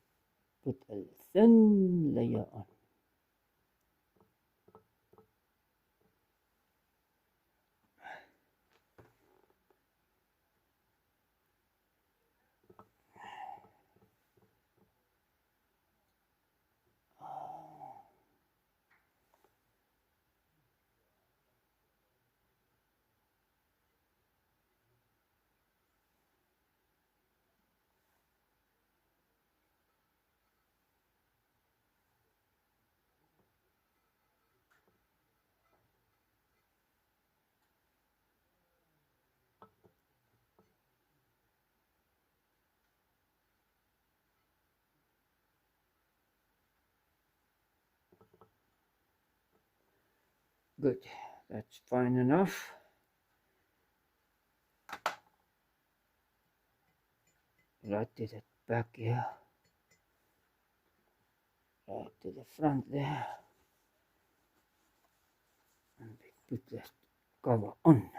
put a thin layer on. Good, that's fine enough. Right to the back here. Right to the front there. And we put the cover on.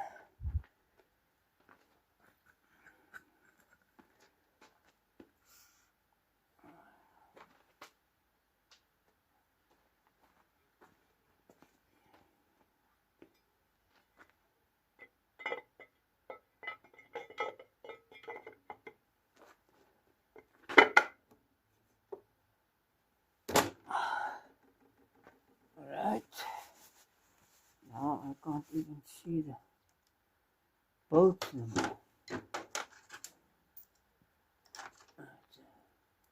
Alright. Now I can't even see the bolts anymore.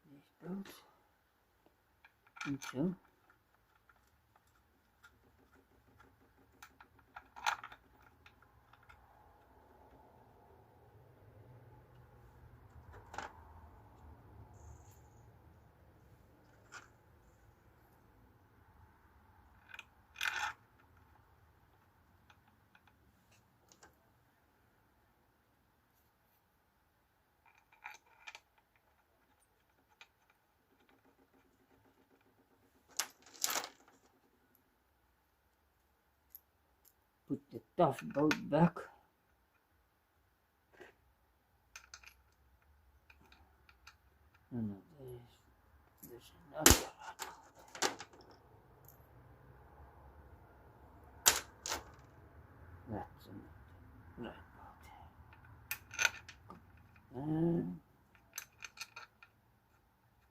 These bolts. And so. Put the tough bolt back. No, there's another. That's another right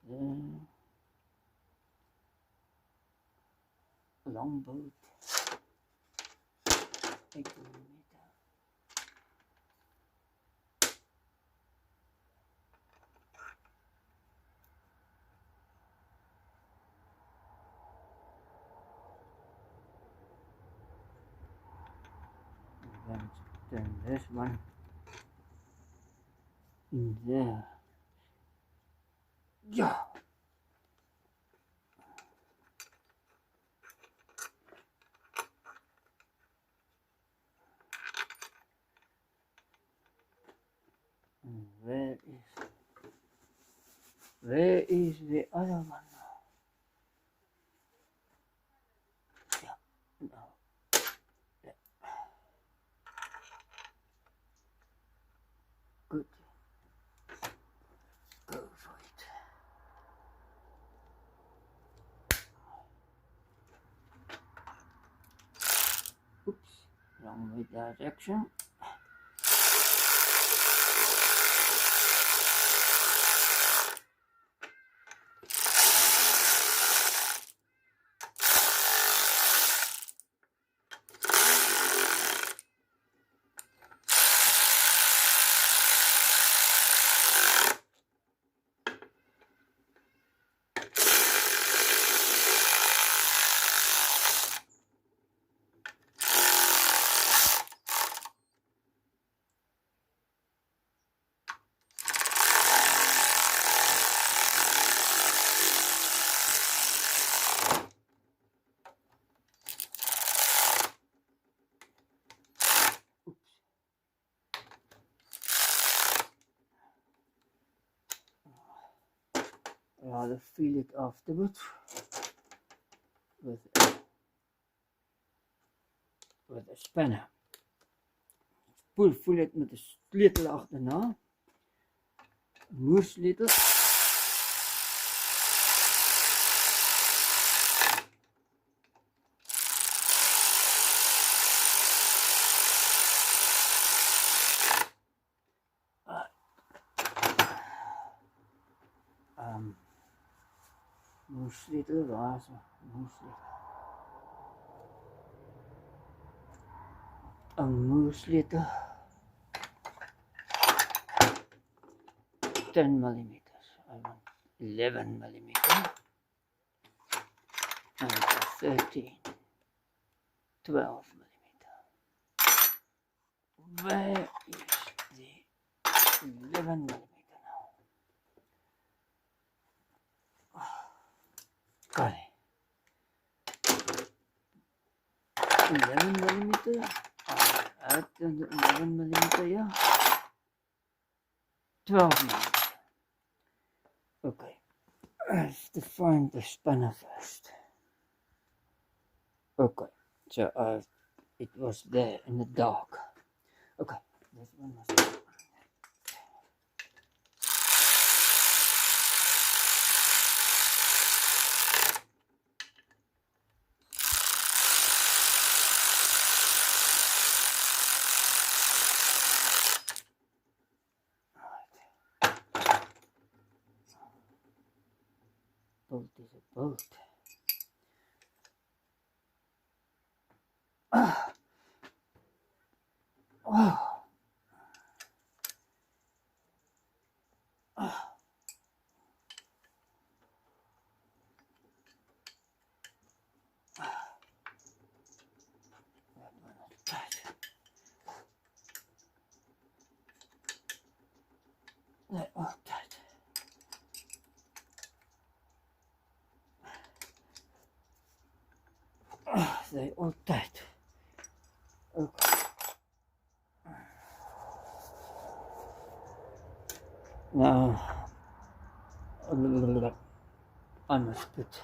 bolt. And long bolt. 8mm. Then this one in there. Yeah. And where is where is the other one now? Yeah, no. Yeah. Good. Go for it. Oops, wrong way direction. Rather feel it afterwards with a spanner. Voel het met de sleutel achterna. Moersleutel. Moersleutel, waar is moersleutel? Een moersleutel. 10 millimeters. I want 11 millimeter. And 13. 12 millimeter. Where is the 11 millimeter now? Got it. 11 millimeter. Add the 11 millimeter here. 12 millimeter. Okay. I have to find the spanner first. Okay. So it was there in the dark. Okay. This one must be. Bolt is a bolt. Ah. Oh. Ah. That one is tight. That one tight. They all tight. Okay. Now I must put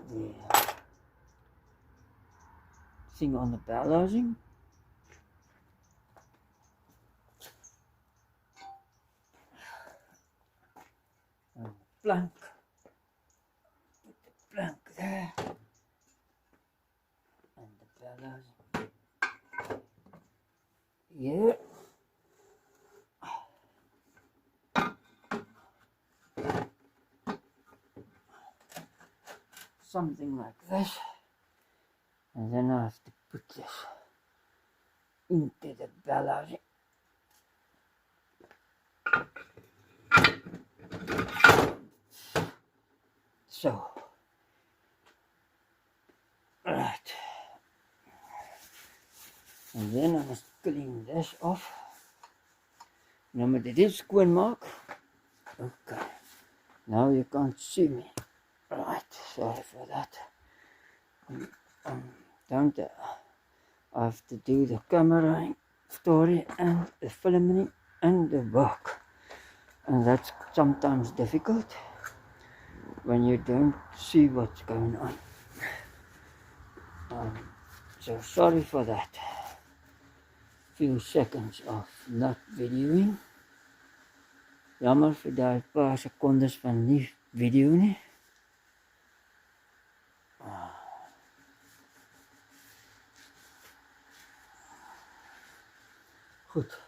the thing on the bell housing. And the plank. Put the plank there. And the bell housing. Yeah. Something like this, and then I have to put this into the bell housing. So, right, and then I must clean this off. Nou met dit skoon maak. Okay, now you can't see me. Right, sorry for that. Don't I have to do the camera story and the filming and the work. And that's sometimes difficult when you don't see what's going on. So sorry for that. Few seconds of not videoing. Jammer vir daai paar sekondes van nie video nie. Goed.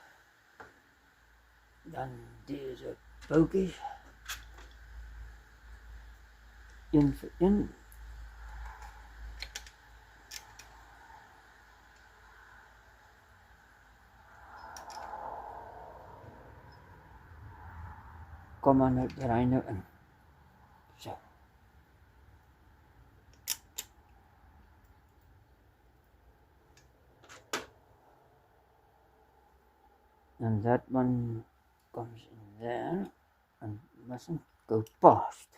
Dan deze boutjies. Een vir een. Kom maar nou, draai nou in. So. And that one comes in there and mustn't go past.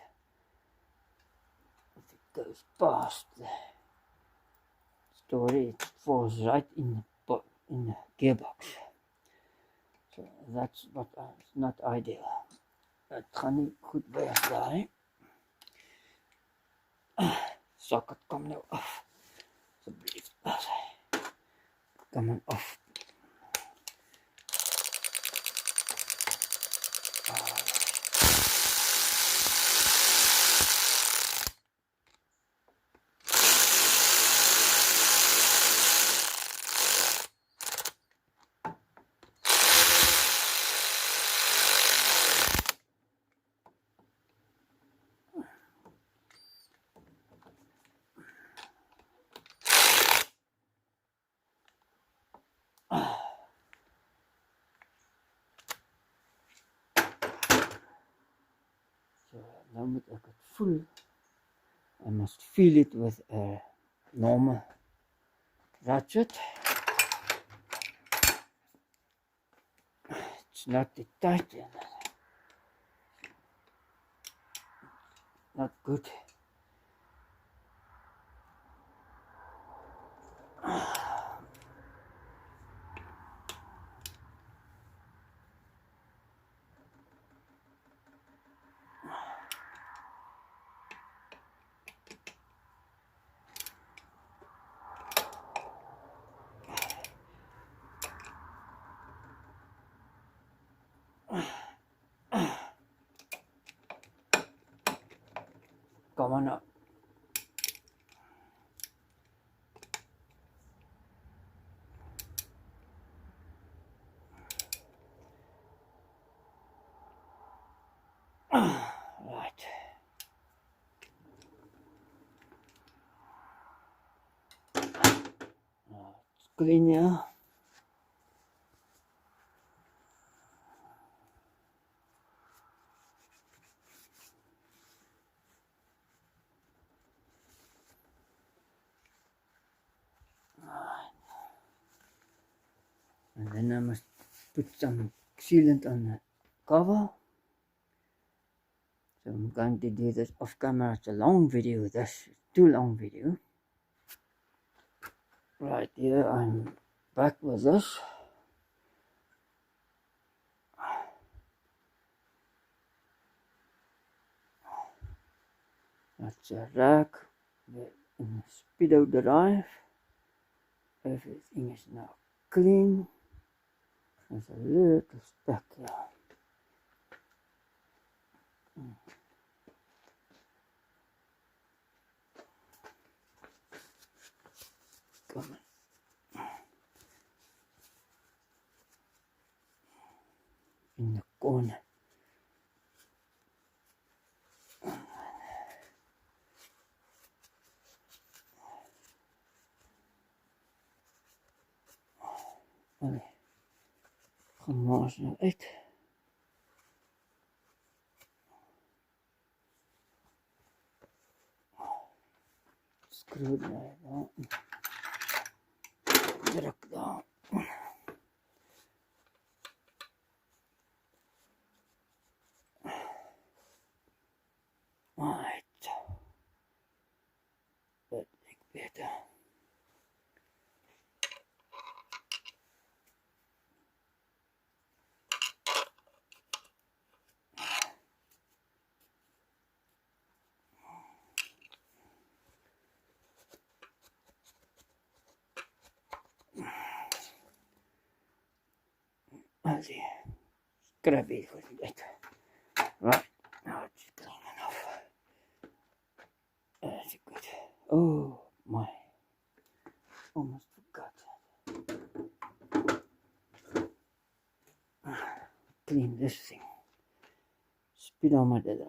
If it goes past the story, it falls right in the gearbox. So that's what it's not ideal. Het gaan nie goed wegdraai. Socket kom nou af. Asseblief. Kom maar af. So now moet ek het voel. I must feel it with a normal ratchet. It's not too tight. Not good. Come on up. Right. It's clean now. And then I must put some sealant on the cover. So I'm going to do this off camera. It's a long video. That's too long video. Right here, I'm back with this. That's a rack in speedo drive. Everything is now clean. There's a little speck here. Come on. In the corner. Allee, gaan maar nou uit. Screw daar dan. Druk daar. Right. Dat ik beter. Only scrubby a little bit. Right, now it's clean enough. That's good. Oh my, almost forgot. Clean this thing. Speedometer drive.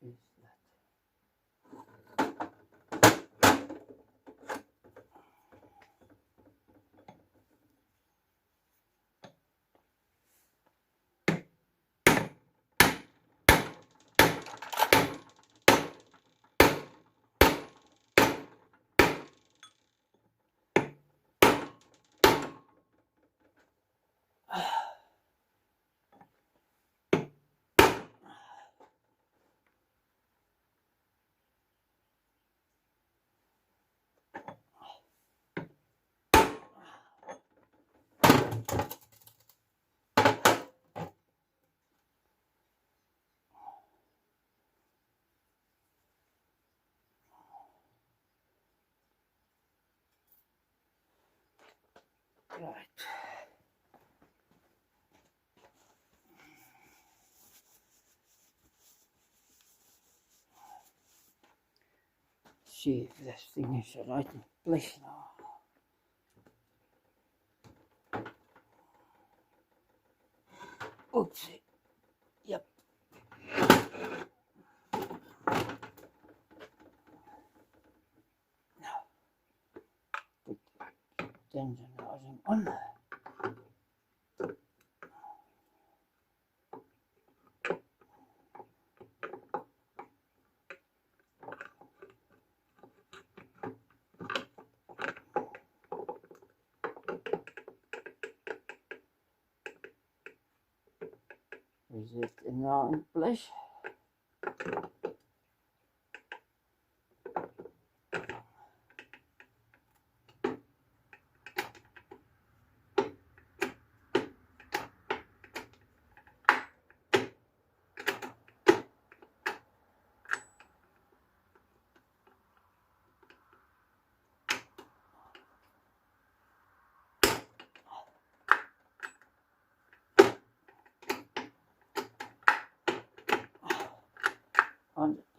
Is that? Right. See if this thing is right in place now. Oopsie. Yep. Now, put the engine housing on. Is it now in place?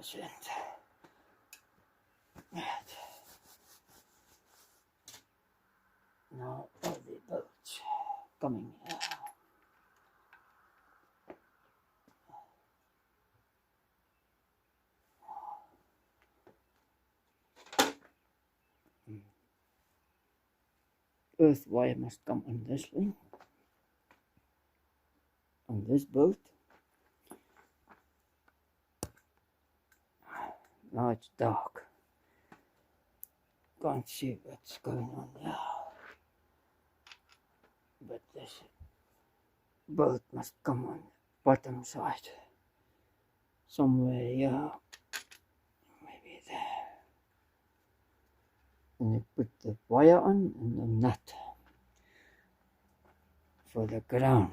%. Right. Now all the bolts coming here. Earth wire must come on this thing, on this bolt. Now it's dark. Can't see what's going on now. But this bolt must come on the bottom side. Somewhere here. Maybe there. And you put the wire on and the nut for the ground.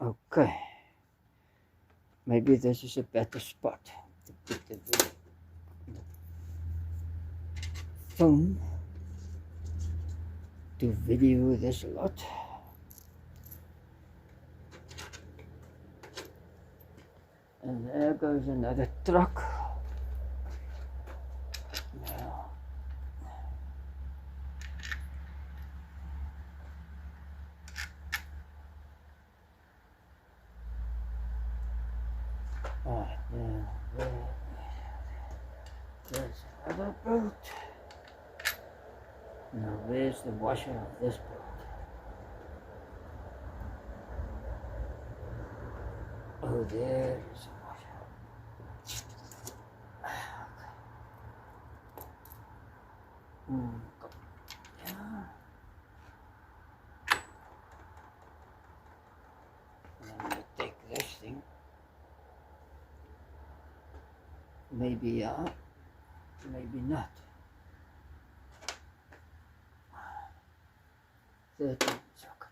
Okay. Maybe this is a better spot to put the phone to video this a lot. And there goes another truck. Now, right now, there's another boat. Now where's the washer of this boat? Oh, there is a washer. Yeah. And then we take this thing. Maybe yeah, maybe not. 13 socket.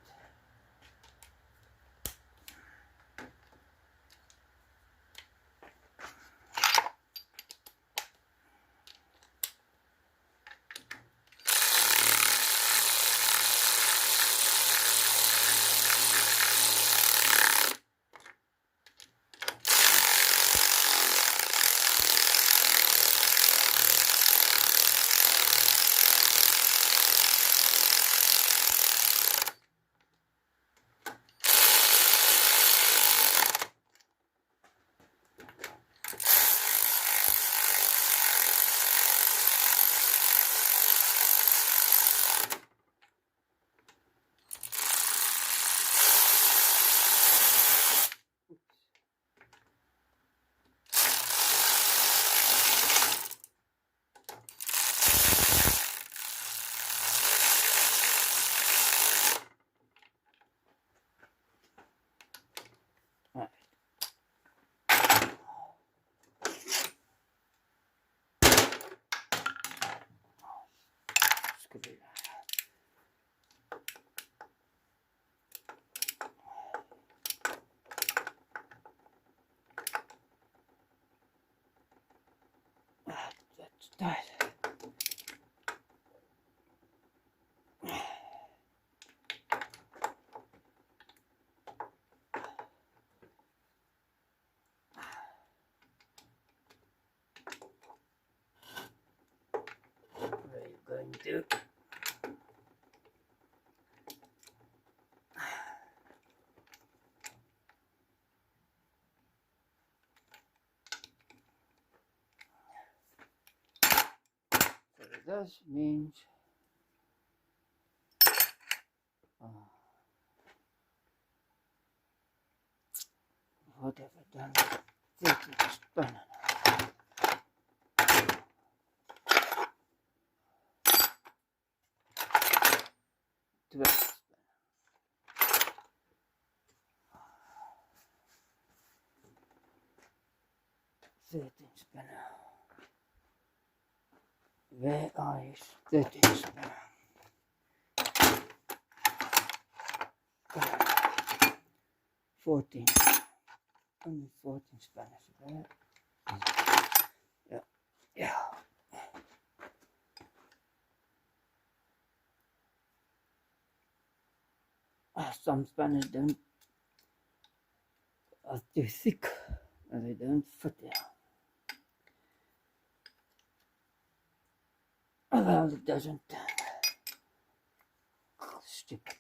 do. So this means what have I done? 30 spin. 12 spin. 13 spinner. Where are you? 13 spinner. 14. Only 14 spinners there. Yeah. Yeah. Some spinners don't are too thick and they don't fit there. Well, it doesn't. Stupid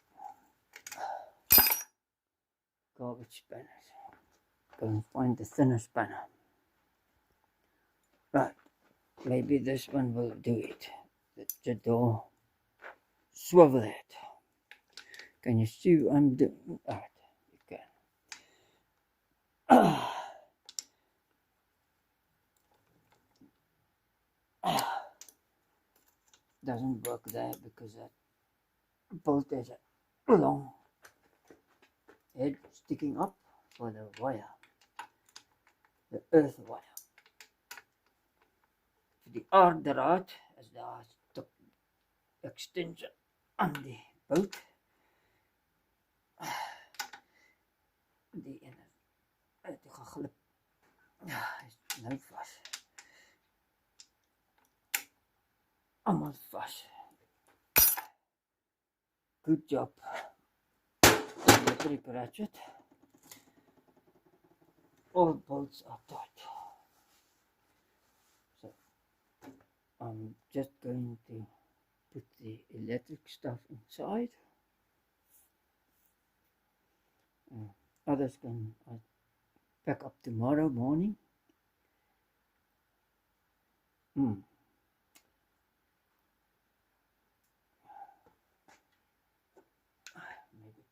garbage spanners. Go and find the thinner spanner. Right, maybe this one will do it. The door swivel it. Can you see what I'm doing? Alright, you can. Doesn't work there because that bolt has a long head sticking up for the wire, the earth wire. The aarddraad is daar stuk extension aan die boot. Die ene het geglip. Ja, is nou vas. Allemaal vas. Good job. Electric ratchet. All bolts are tight. So I'm just going to put the electric stuff inside. Others can pack up tomorrow morning. Maybe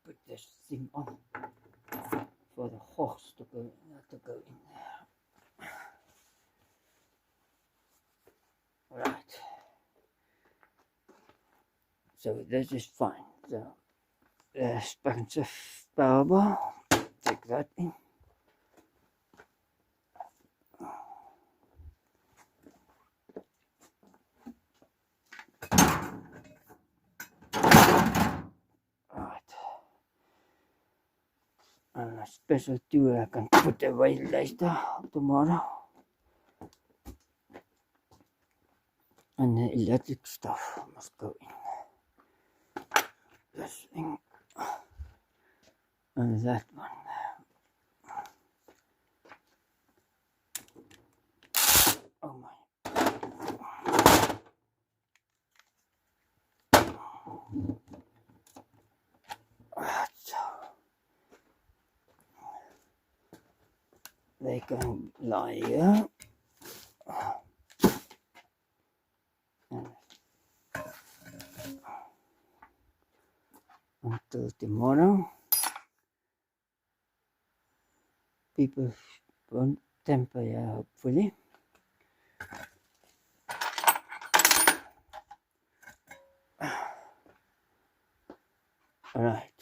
put this thing on for the horse to go, not to go in there. Right. So this is fine. So the expensive power bar, take that in. Right. And a special tool I can put away later tomorrow. And the electric stuff must go in. This thing and that one. Oh my. Right, so they can lie here. Until tomorrow. People won't temper here, hopefully. Right.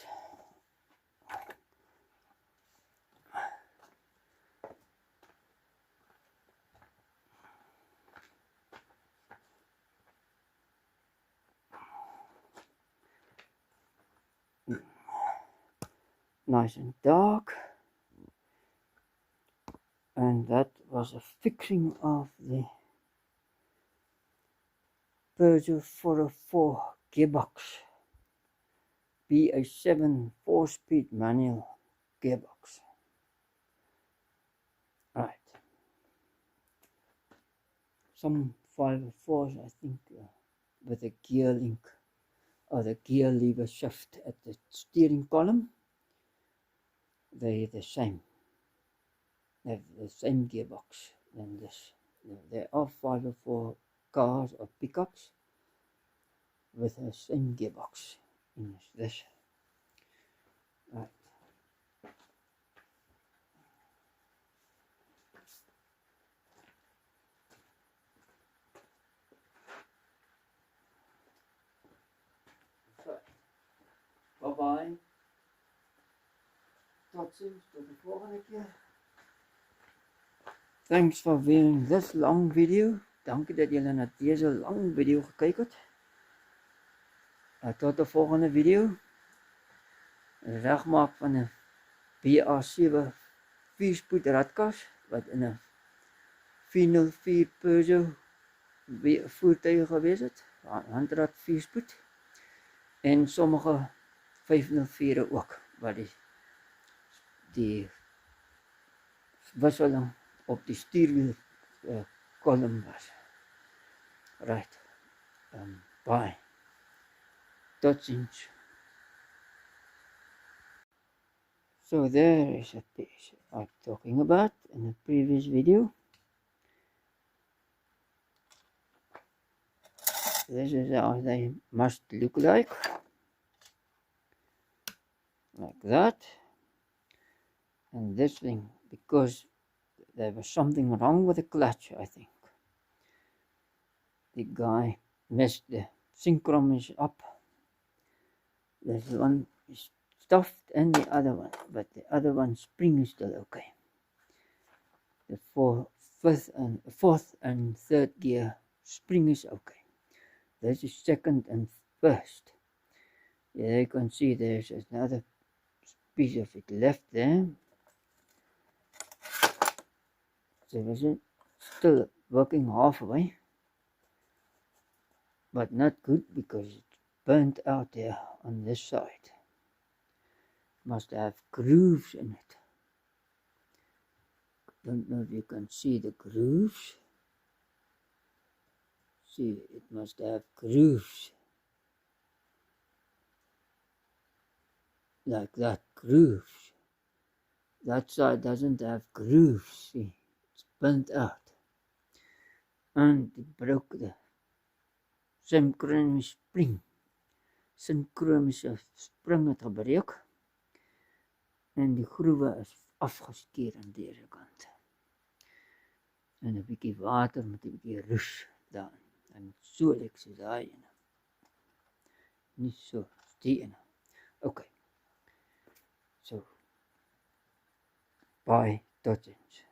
Nice and dark. And that was a fixing of the Peugeot 404 gearbox. BA7 4-speed manual gearbox. Right. Some 504s I think with the gear link or the gear lever shift at the steering column, they're the same. They have the same gearbox than this. There are 504 cars or pickups with the same gearbox in this. Right. So, bye-bye. Tot ziens, tot de volgende keer. Thanks for viewing this long video. Dankie dat julle na deze lang video gekyk het. Tot de volgende video. Regmaak van 'n BA7 4-spoed radkas wat in 'n 404 Peugeot voertuig gewees het. Handrad 4-spoed. En sommige 504 ook wat die wisseling op die stuurwiel column was. Right. Bye. Tot ziens. So there is a piece I'm talking about in the previous video. This is how they must look like that. And this thing, because there was something wrong with the clutch, I think. The guy messed the Synchromesh up. This one is stuffed and the other one, but the other one spring is still okay. The fourth and third gear spring is okay. This is second and first. Yeah, you can see there's another piece of it left there. So it's still working halfway, but not good because it's burnt out there on this side. Must have grooves in it. Don't know if you can see the grooves. See, it must have grooves. Like that, grooves. That side doesn't have grooves, see. It's burnt out. And it broke the Synchromesh spring. Synchromesh spring het gebreek. En die groewe is afgeskeer aan deze kant. En 'n bietjie water met 'n bietjie roes daarin. En so lyk soos daai ene. Nie so, die ene. Okay. So, bye, tot ziens.